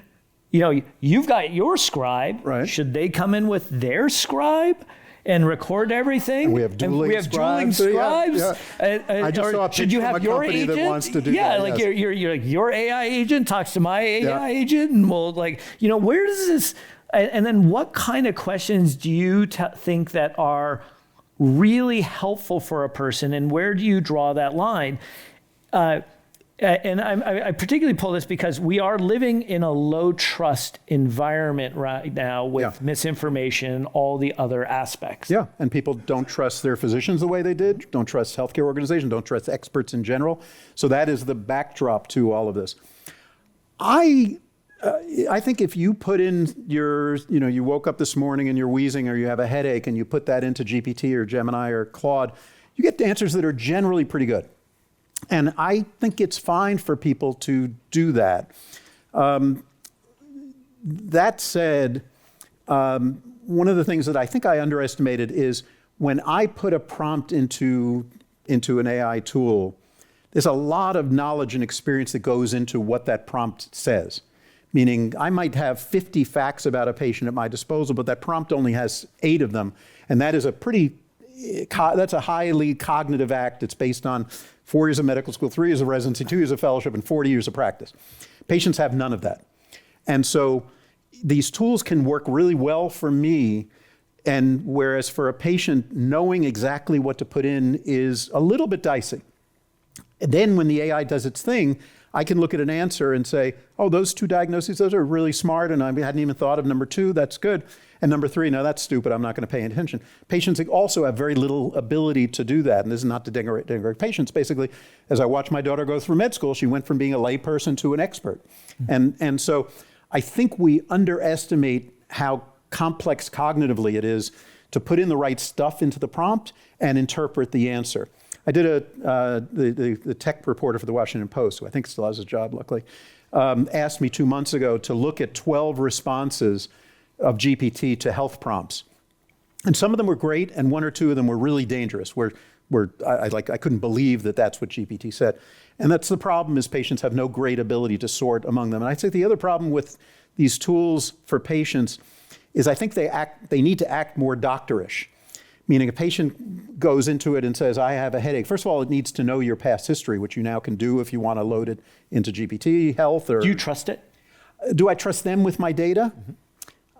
you've got your scribe, right? Should they come in with their scribe and record everything? And we have dueling scribes. Yeah. I just saw a picture of a company that wants to do that. Yeah, like your AI agent talks to my AI agent, and we'll where does this? And then what kind of questions do you think that are really helpful for a person, and where do you draw that line? And I particularly pull this because we are living in a low trust environment right now with misinformation and all the other aspects. Yeah, and people don't trust their physicians the way they did, don't trust healthcare organizations, don't trust experts in general. So that is the backdrop to all of this. I think if you put in you woke up this morning and you're wheezing or you have a headache and you put that into GPT or Gemini or Claude, you get answers that are generally pretty good. And I think it's fine for people to do that. That said, one of the things that I think I underestimated is when I put a prompt into an AI tool, there's a lot of knowledge and experience that goes into what that prompt says. Meaning I might have 50 facts about a patient at my disposal, but that prompt only has 8 of them. And that is that's a highly cognitive act. It's based on 4 years of medical school, 3 years of residency, 2 years of fellowship, and 40 years of practice. Patients have none of that. And so these tools can work really well for me, and whereas for a patient, knowing exactly what to put in is a little bit dicey. And then when the AI does its thing, I can look at an answer and say, oh, those 2 diagnoses, those are really smart, and I hadn't even thought of number 2, that's good. And number 3, no, that's stupid, I'm not going to pay attention. Patients also have very little ability to do that, and this is not to denigrate patients. Basically, as I watched my daughter go through med school, she went from being a layperson to an expert. And so I think we underestimate how complex cognitively it is to put in the right stuff into the prompt and interpret the answer. I did the tech reporter for the Washington Post, who I think still has his job, luckily, asked me 2 months ago to look at 12 responses of GPT to health prompts. And some of them were great, and 1 or 2 of them were really dangerous, where I couldn't believe that that's what GPT said. And that's the problem, is patients have no great ability to sort among them. And I'd say the other problem with these tools for patients is I think they need to act more doctorish. Meaning a patient goes into it and says, I have a headache. First of all, it needs to know your past history, which you now can do if you want to load it into GPT Health. Or do you trust it? Do I trust them with my data? Mm-hmm.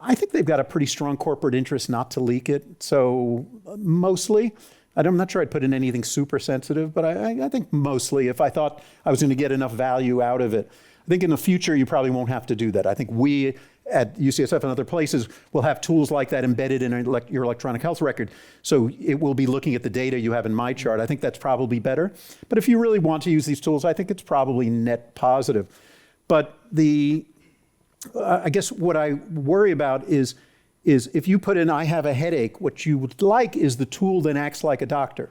I think they've got a pretty strong corporate interest not to leak it. So mostly, I'm not sure I'd put in anything super sensitive, but I think mostly, if I thought I was going to get enough value out of it. I think in the future, you probably won't have to do that. I think we at UCSF and other places will have tools like that embedded in your electronic health record. So it will be looking at the data you have in MyChart. I think that's probably better. But if you really want to use these tools, I think it's probably net positive. But I guess what I worry about is if you put in, I have a headache, what you would like is the tool then acts like a doctor.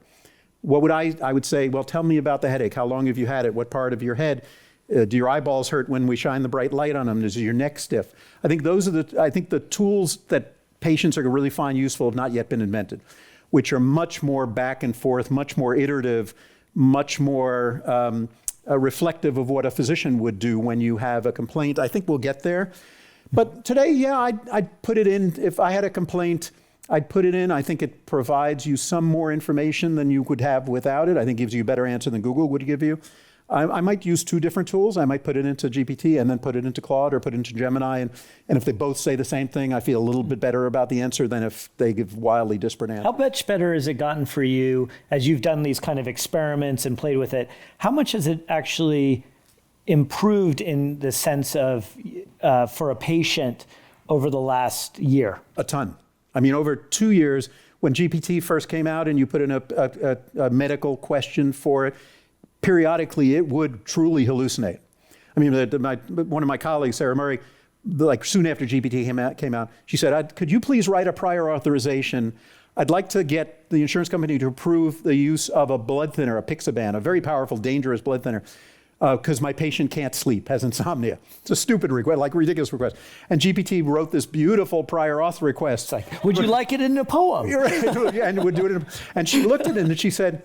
What would I would say, well, tell me about the headache. How long have you had it? What part of your head? Do your eyeballs hurt when we shine the bright light on them? Is your neck stiff? I think those are the tools that patients are going to really find useful have not yet been invented, which are much more back and forth, much more iterative, much more reflective of what a physician would do when you have a complaint. I think we'll get there. But today, yeah, I'd put it in. If I had a complaint, I'd put it in. I think it provides you some more information than you would have without it. I think it gives you a better answer than Google would give you. I might use 2 different tools. I might put it into GPT and then put it into Claude or put it into Gemini. And if they both say the same thing, I feel a little bit better about the answer than if they give wildly disparate answers. How much better has it gotten for you as you've done these kind of experiments and played with it? How much has it actually improved in the sense of for a patient over the last year? A ton. I mean, over 2 years, when GPT first came out and you put in a medical question for it, periodically it would truly hallucinate. I mean, one of my colleagues, Sarah Murray, like soon after GPT came out, she said, could you please write a prior authorization? I'd like to get the insurance company to approve the use of a blood thinner, a Pixaban, a very powerful, dangerous blood thinner, because my patient can't sleep, has insomnia. It's a stupid request, like ridiculous request. And GPT wrote this beautiful prior auth request. Like, would you like it in a poem? And would do it. And she looked at it and she said,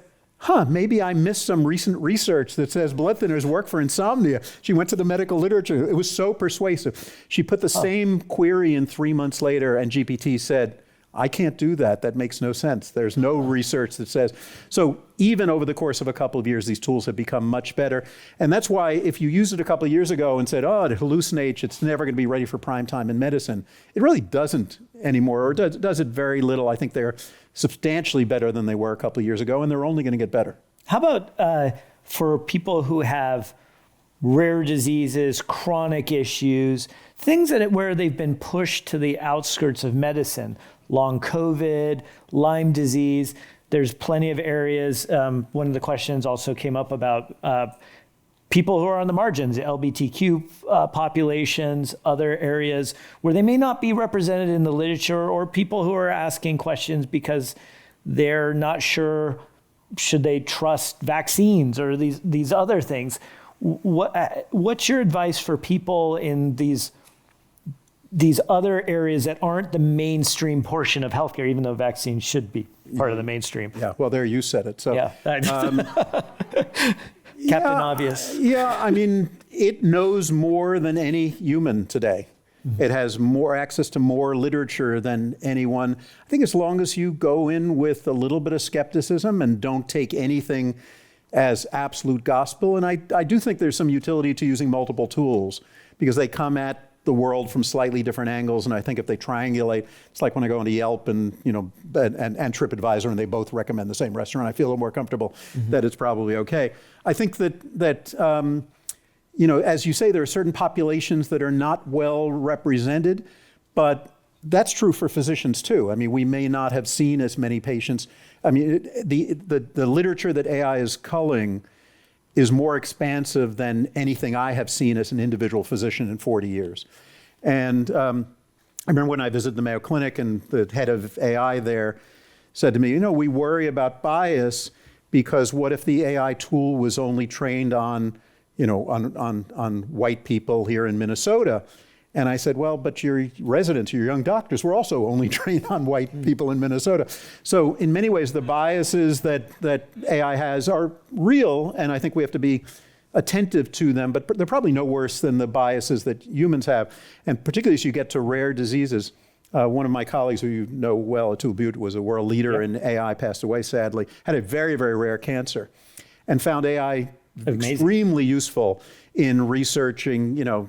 maybe I missed some recent research that says blood thinners work for insomnia. She went to the medical literature. It was so persuasive. She put the same query in 3 months later, and GPT said, I can't do that. That makes no sense. There's no research that says. So even over the course of a couple of years, these tools have become much better. And that's why if you used it a couple of years ago and said, it hallucinates, it's never going to be ready for prime time in medicine, it really doesn't anymore, or does it very little. I think they're substantially better than they were a couple of years ago, and they're only going to get better. How about for people who have rare diseases, chronic issues, things where they've been pushed to the outskirts of medicine, long COVID, Lyme disease? There's plenty of areas. One of the questions also came up about people who are on the margins, LGBTQ populations, other areas where they may not be represented in the literature, or people who are asking questions because they're not sure should they trust vaccines or these other things. What's your advice for people in these other areas that aren't the mainstream portion of healthcare, even though vaccines should be part of the mainstream? Yeah, well, there you said it. So yeah. Captain Obvious. Yeah, I mean, it knows more than any human today. Mm-hmm. It has more access to more literature than anyone. I think as long as you go in with a little bit of skepticism and don't take anything as absolute gospel, and I do think there's some utility to using multiple tools because they come at the world from slightly different angles. And I think if they triangulate, it's like when I go into Yelp and and TripAdvisor, and they both recommend the same restaurant, I feel a little more comfortable that it's probably okay. I think that as you say, there are certain populations that are not well represented, but that's true for physicians too. I mean, we may not have seen as many patients. I mean, the literature that AI is culling is more expansive than anything I have seen as an individual physician in 40 years. And I remember when I visited the Mayo Clinic, and the head of AI there said to me, we worry about bias because what if the AI tool was only trained on white people here in Minnesota? And I said, well, but your residents, your young doctors, were also only trained on white people in Minnesota. So in many ways, the biases that AI has are real, and I think we have to be attentive to them, but they're probably no worse than the biases that humans have. And particularly as you get to rare diseases, one of my colleagues who you know well, Atul Butte, was a world leader in AI, passed away sadly, had a very, very rare cancer, and found AI extremely useful in researching, here's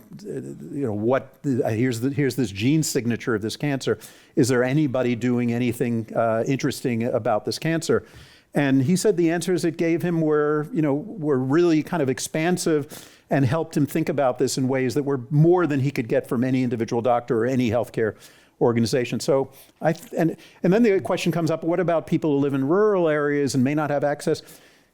this gene signature of this cancer. Is there anybody doing anything interesting about this cancer? And he said the answers it gave him were really kind of expansive and helped him think about this in ways that were more than he could get from any individual doctor or any healthcare organization. So and then the question comes up, what about people who live in rural areas and may not have access?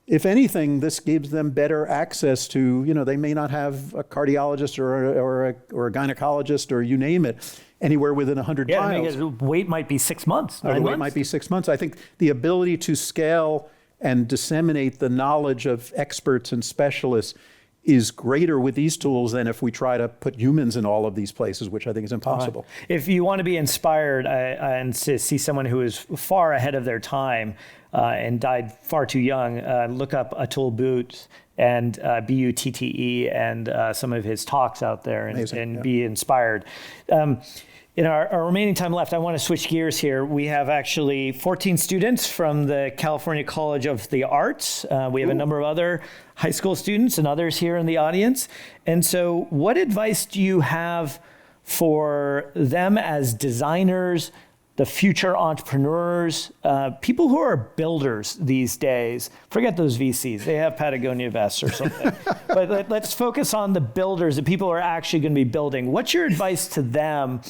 If anything, this gives them better access to, they may not have a cardiologist or a gynecologist or you name it anywhere within 100 miles. Yeah, wait might be 6 months. The wait might be 6 months. I think the ability to scale and disseminate the knowledge of experts and specialists is greater with these tools than if we try to put humans in all of these places, which I think is impossible. If you want to be inspired and to see someone who is far ahead of their time and died far too young, look up Atul Butte and Butte and some of his talks out there and be inspired. In our remaining time left, I want to switch gears here. We have actually 14 students from the California College of the Arts. We have a number of other high school students and others here in the audience. And so what advice do you have for them as designers, the future entrepreneurs, people who are builders these days? Forget those VCs. They have Patagonia vests or something. But let's focus on the builders, the people who are actually going to be building. What's your advice to them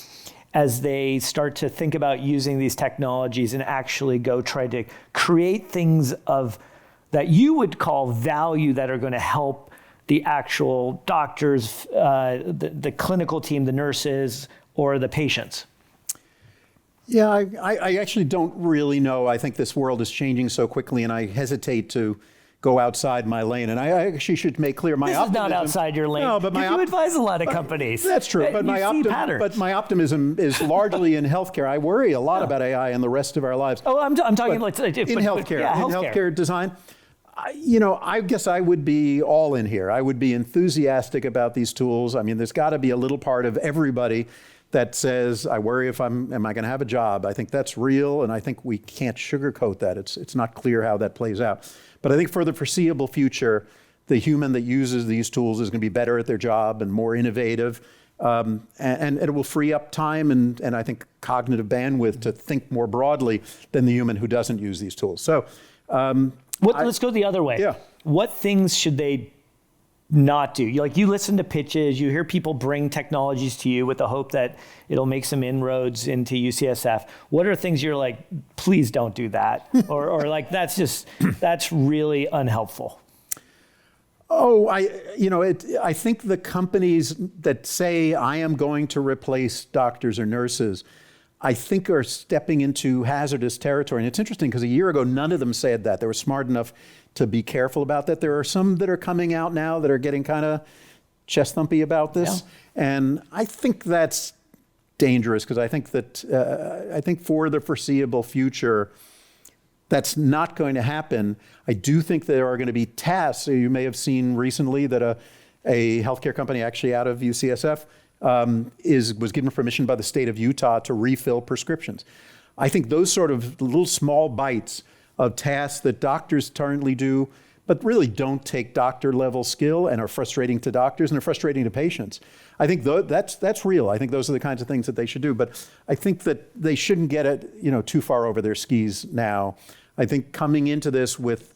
as they start to think about using these technologies and actually go try to create things that you would call value that are going to help the actual doctors, the clinical team, the nurses, or the patients? Yeah, I actually don't really know. I think this world is changing so quickly, and I hesitate to go outside my lane. And I actually should make clear my optimism. This is not outside your lane. No, but you advise a lot of companies. That's true. But my optimism is largely in healthcare. I worry a lot about AI in the rest of our lives. Oh, I'm talking in healthcare. In healthcare design. I guess I would be all in here. I would be enthusiastic about these tools. I mean, there's got to be a little part of everybody that says, I worry if am I going to have a job? I think that's real, and I think we can't sugarcoat that. It's not clear how that plays out. But I think for the foreseeable future, the human that uses these tools is going to be better at their job and more innovative, and it will free up time and I think cognitive bandwidth to think more broadly than the human who doesn't use these tools. So let's go the other way. Yeah. What things should they not do? You listen to pitches, you hear people bring technologies to you with the hope that it'll make some inroads into UCSF. What are things you're like, please don't do that? or like, that's really unhelpful? Oh, I think the companies that say I am going to replace doctors or nurses, I think are stepping into hazardous territory. And it's interesting because a year ago, none of them said that. They were smart enough to be careful about that. There are some that are coming out now that are getting kind of chest thumpy about this. Yeah. And I think that's dangerous because I think that for the foreseeable future, that's not going to happen. I do think there are going to be tasks. You may have seen recently that a healthcare company actually out of UCSF was given permission by the state of Utah to refill prescriptions. I think those sort of little small bites of tasks that doctors currently do, but really don't take doctor level skill and are frustrating to doctors and are frustrating to patients. I think that's real. I think those are the kinds of things that they should do. But I think that they shouldn't get it, too far over their skis now. I think coming into this with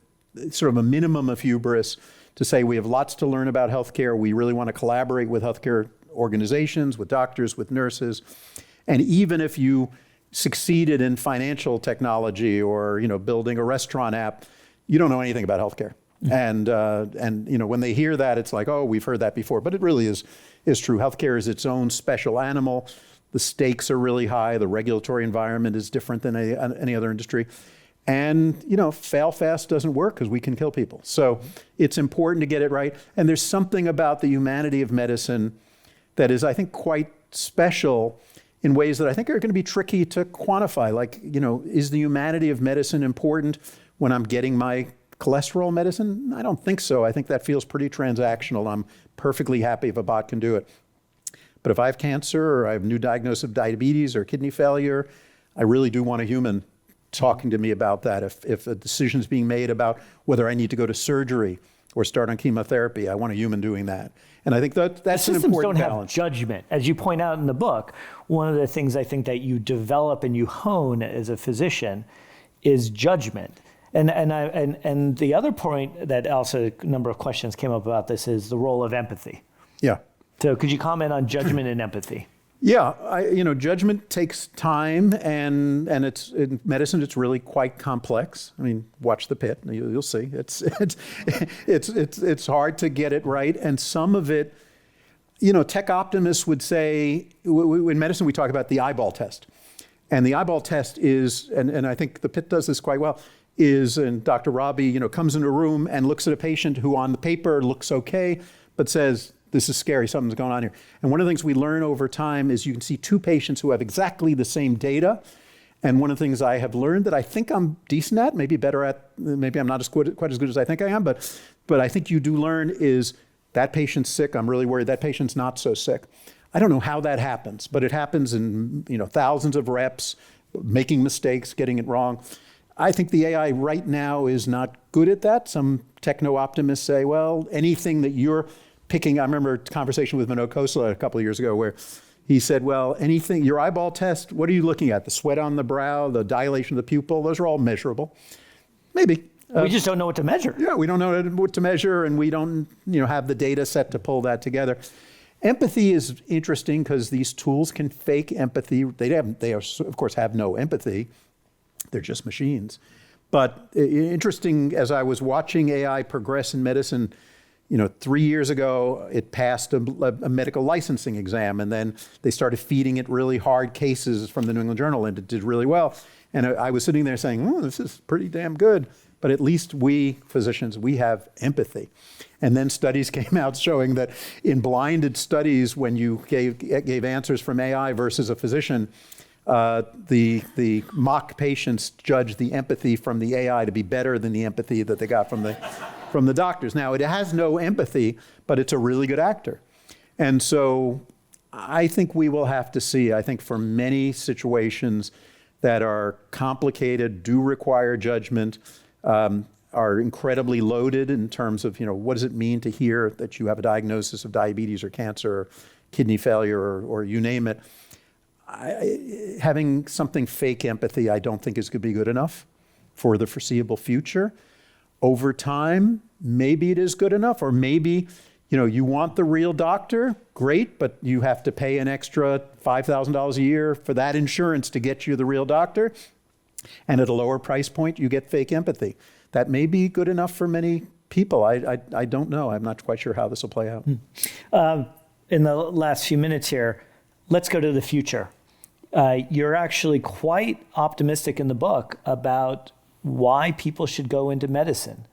sort of a minimum of hubris to say we have lots to learn about healthcare. We really want to collaborate with healthcare organizations, with doctors, with nurses. And even if you succeeded in financial technology or building a restaurant app, you don't know anything about healthcare. And when they hear that, it's like, oh, we've heard that before. But it really is true. Healthcare is its own special animal. The stakes are really high. The regulatory environment is different than any other industry. And, fail fast doesn't work because we can kill people. So it's important to get it right. And there's something about the humanity of medicine that is, I think, quite special in ways that I think are going to be tricky to quantify. Like, is the humanity of medicine important when I'm getting my cholesterol medicine? I don't think so. I think that feels pretty transactional. I'm perfectly happy if a bot can do it. But if I have cancer or I have a new diagnosis of diabetes or kidney failure, I really do want a human talking to me about that. If a decision is being made about whether I need to go to surgery or start on chemotherapy, I want a human doing that. And I think that's an important balance. Systems don't have judgment. As you point out in the book, one of the things I think that you develop and you hone as a physician is judgment. And the other point that also a number of questions came up about this is the role of empathy. Yeah. So could you comment on judgment and empathy? Yeah, judgment takes time, and it's in medicine. It's really quite complex. I mean, watch The Pit, you'll see. It's hard to get it right, and some of it, tech optimists would say. In medicine, we talk about the eyeball test, and the eyeball test is, and I think The Pit does this quite well. And Dr. Robbie, comes into a room and looks at a patient who, on the paper, looks okay, but says, this is scary, something's going on here. And one of the things we learn over time is you can see two patients who have exactly the same data. And one of the things I have learned that I think I'm decent at, maybe better at, maybe I'm not quite as good as I think I am, but I think you do learn is that patient's sick, I'm really worried, that patient's not so sick. I don't know how that happens, but it happens in thousands of reps, making mistakes, getting it wrong. I think the AI right now is not good at that. Some techno-optimists say, well, anything that you're picking, I remember a conversation with Vinod Khosla a couple of years ago where he said, well, anything, your eyeball test, what are you looking at? The sweat on the brow, the dilation of the pupil, those are all measurable. Maybe. We just don't know what to measure. Yeah, we don't know what to measure, and we don't have the data set to pull that together. Empathy is interesting because these tools can fake empathy. They of course have no empathy. They're just machines. But interesting, as I was watching AI progress in medicine, 3 years ago, it passed a medical licensing exam, and then they started feeding it really hard cases from the New England Journal, and it did really well. And I was sitting there saying, oh, this is pretty damn good. But at least we physicians, we have empathy. And then studies came out showing that in blinded studies, when you gave answers from AI versus a physician, the mock patients judged the empathy from the AI to be better than the empathy that they got from the doctors. Now, it has no empathy, but it's a really good actor. And so I think we will have to see. I think for many situations that are complicated, do require judgment, are incredibly loaded in terms of, what does it mean to hear that you have a diagnosis of diabetes or cancer or kidney failure or you name it. Having something fake empathy, I don't think is going to be good enough for the foreseeable future. Over time, maybe it is good enough, or maybe, you want the real doctor, great, but you have to pay an extra $5,000 a year for that insurance to get you the real doctor. And at a lower price point, you get fake empathy. That may be good enough for many people. I don't know. I'm not quite sure how this will play out. In the last few minutes here, let's go to the future. You're actually quite optimistic in the book about why people should go into medicine.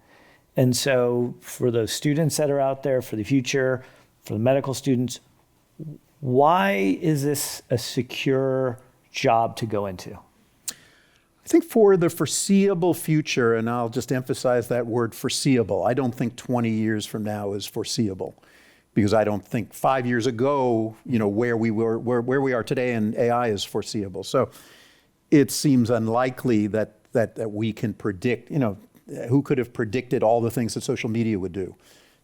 And so for those students that are out there, for the future, for the medical students, why is this a secure job to go into? I think for the foreseeable future, and I'll just emphasize that word foreseeable, I don't think 20 years from now is foreseeable. Because I don't think 5 years ago, where we are today in AI is foreseeable. So it seems unlikely that we can predict, who could have predicted all the things that social media would do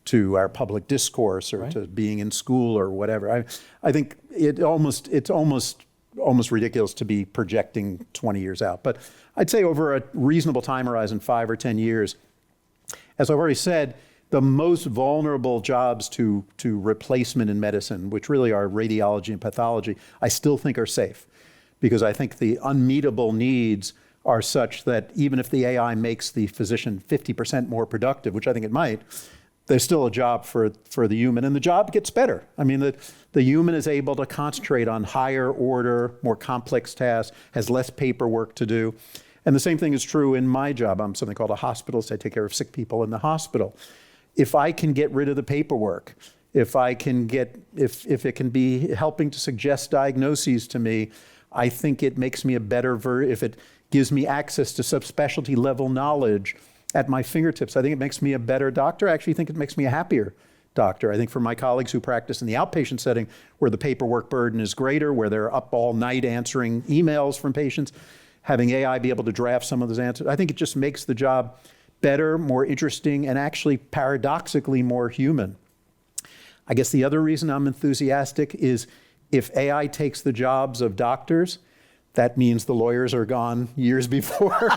to our public discourse or to being in school or whatever. I think it's almost ridiculous to be projecting 20 years out. But I'd say over a reasonable time horizon, 5 or 10 years, as I've already said, the most vulnerable jobs to replacement in medicine, which really are radiology and pathology, I still think are safe. Because I think the unmeetable needs are such that even if the AI makes the physician 50% more productive, which I think it might, there's still a job for the human, and the job gets better. I mean, the human is able to concentrate on higher order, more complex tasks, has less paperwork to do. And the same thing is true in my job. I'm something called a hospitalist. I take care of sick people in the hospital. If I can get rid of the paperwork, if it can be helping to suggest diagnoses to me, I think it makes me a better, if it gives me access to subspecialty level knowledge at my fingertips, I think it makes me a better doctor. I actually think it makes me a happier doctor. I think for my colleagues who practice in the outpatient setting, where the paperwork burden is greater, where they're up all night answering emails from patients, having AI be able to draft some of those answers, I think it just makes the job better, more interesting, and actually paradoxically more human. I guess the other reason I'm enthusiastic is if AI takes the jobs of doctors, that means the lawyers are gone years before.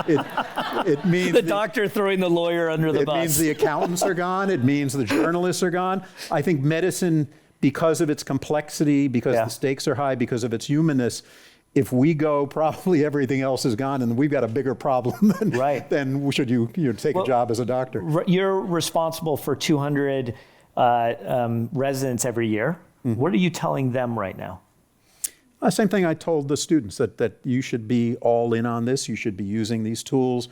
it means the doctor throwing the lawyer under the bus. It means the accountants are gone. It means the journalists are gone. I think medicine, because of its complexity, because the stakes are high, because of its humanness, if we go, probably everything else is gone, and we've got a bigger problem than should you take a job as a doctor. You're responsible for 200 residents every year. Mm-hmm. What are you telling them right now? Same thing I told the students, that you should be all in on this. You should be using these tools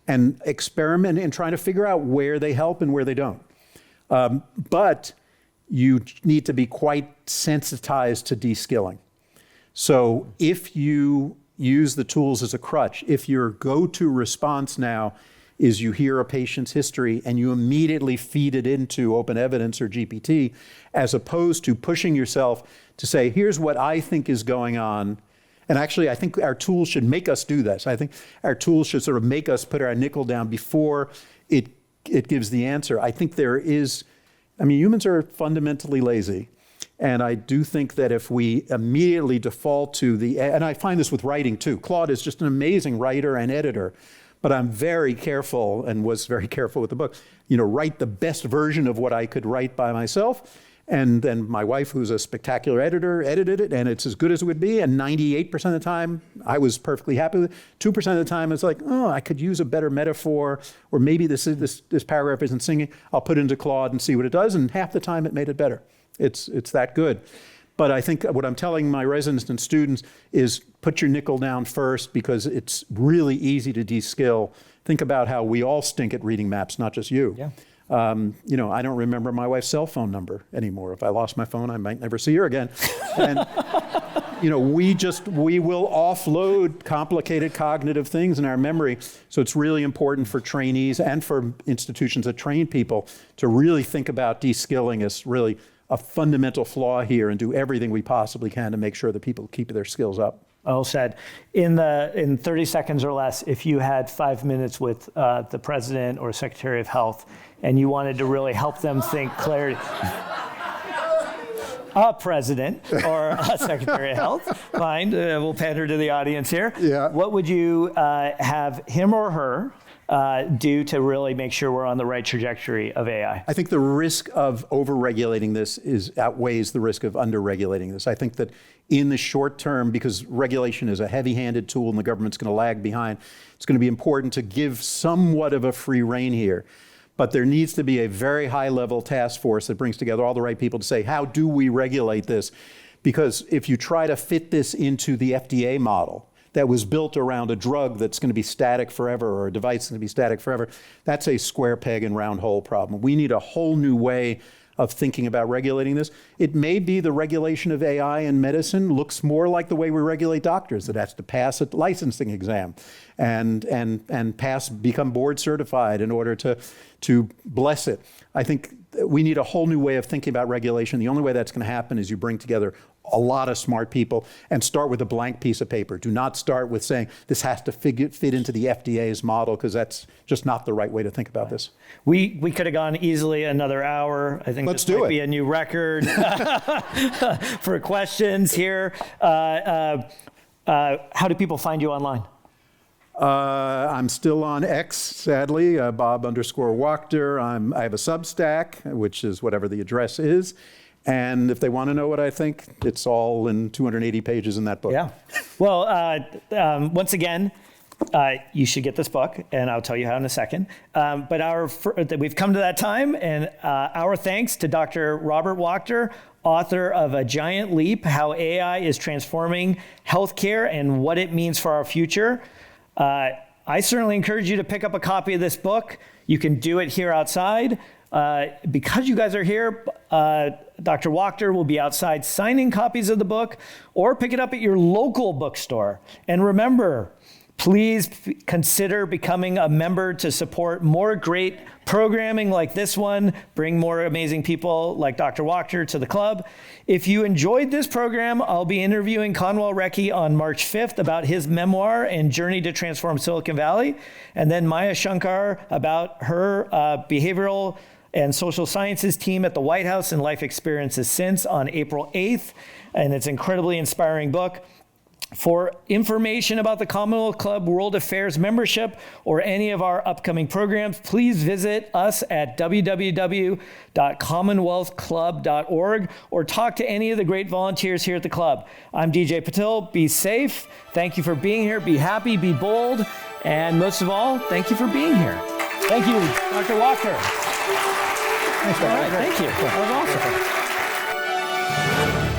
and experiment and trying to figure out where they help and where they don't. But you need to be quite sensitized to de-skilling. So if you use the tools as a crutch, if your go-to response now is you hear a patient's history and you immediately feed it into Open Evidence or GPT, as opposed to pushing yourself to say, here's what I think is going on. And actually, I think our tools should make us do this. I think our tools should sort of make us put our nickel down before it gives the answer. I think humans are fundamentally lazy. And I do think that if we immediately default to and I find this with writing too. Claude is just an amazing writer and editor. But I'm very careful, and was very careful with the book, write the best version of what I could write by myself. And then my wife, who's a spectacular editor, edited it, and it's as good as it would be. And 98% of the time, I was perfectly happy with it. 2% of the time, it's like, oh, I could use a better metaphor, or maybe this paragraph isn't singing. I'll put it into Claude and see what it does, and half the time it made it better. It's that good. But I think what I'm telling my residents and students is put your nickel down first, because it's really easy to de-skill. Think about how we all stink at reading maps, not just you. Yeah. I don't remember my wife's cell phone number anymore. If I lost my phone, I might never see her again. And we will offload complicated cognitive things in our memory. So it's really important for trainees and for institutions that train people to really think about de-skilling as really a fundamental flaw here, and do everything we possibly can to make sure that people keep their skills up. Well said. In 30 seconds or less, if you had 5 minutes with the president or secretary of health, and you wanted to really help them think clarity, a president or a secretary of health, fine, we'll pander to the audience here. Yeah. What would you have him or her do to really make sure we're on the right trajectory of AI? I think the risk of over-regulating this outweighs the risk of under-regulating this. I think that in the short term, because regulation is a heavy-handed tool and the government's going to lag behind, it's going to be important to give somewhat of a free rein here. But there needs to be a very high-level task force that brings together all the right people to say, how do we regulate this? Because if you try to fit this into the FDA model, that was built around a drug that's going to be static forever, or a device that's going to be static forever, that's a square peg and round hole problem. We need a whole new way of thinking about regulating this. It may be the regulation of AI in medicine looks more like the way we regulate doctors. It has to pass a licensing exam and become board certified in order to bless it. I think we need a whole new way of thinking about regulation. The only way that's going to happen is you bring together a lot of smart people, and start with a blank piece of paper. Do not start with saying this has to fit into the FDA's model, because that's just not the right way to think about this. We could have gone easily another hour. I think Let's this do might it. be a new record for questions here. How do people find you online? I'm still on X, sadly, Bob_Wachter. I have a Substack, which is whatever the address is. And if they want to know what I think, it's all in 280 pages in that book. Yeah. Well, once again, you should get this book, and I'll tell you how in a second. But we've come to that time, and our thanks to Dr. Robert Wachter, author of A Giant Leap, How AI is Transforming Healthcare and What It Means for Our Future. I certainly encourage you to pick up a copy of this book. You can do it here outside. Because you guys are here, Dr. Wachter will be outside signing copies of the book, or pick it up at your local bookstore. And remember, please consider becoming a member to support more great programming like this one, bring more amazing people like Dr. Wachter to the club. If you enjoyed this program, I'll be interviewing Conwell Recchi on March 5th about his memoir and journey to transform Silicon Valley, and then Maya Shankar about her behavioral and social sciences team at the White House and life experiences since on April 8th, and it's an incredibly inspiring book. For information about the Commonwealth Club World Affairs membership or any of our upcoming programs, please visit us at www.commonwealthclub.org or talk to any of the great volunteers here at the club. I'm DJ Patil. Be safe. Thank you for being here. Be happy, be bold, and most of all, thank you for being here. Thank you, Dr. Wachter. Thanks, All right, thank you. That was awesome.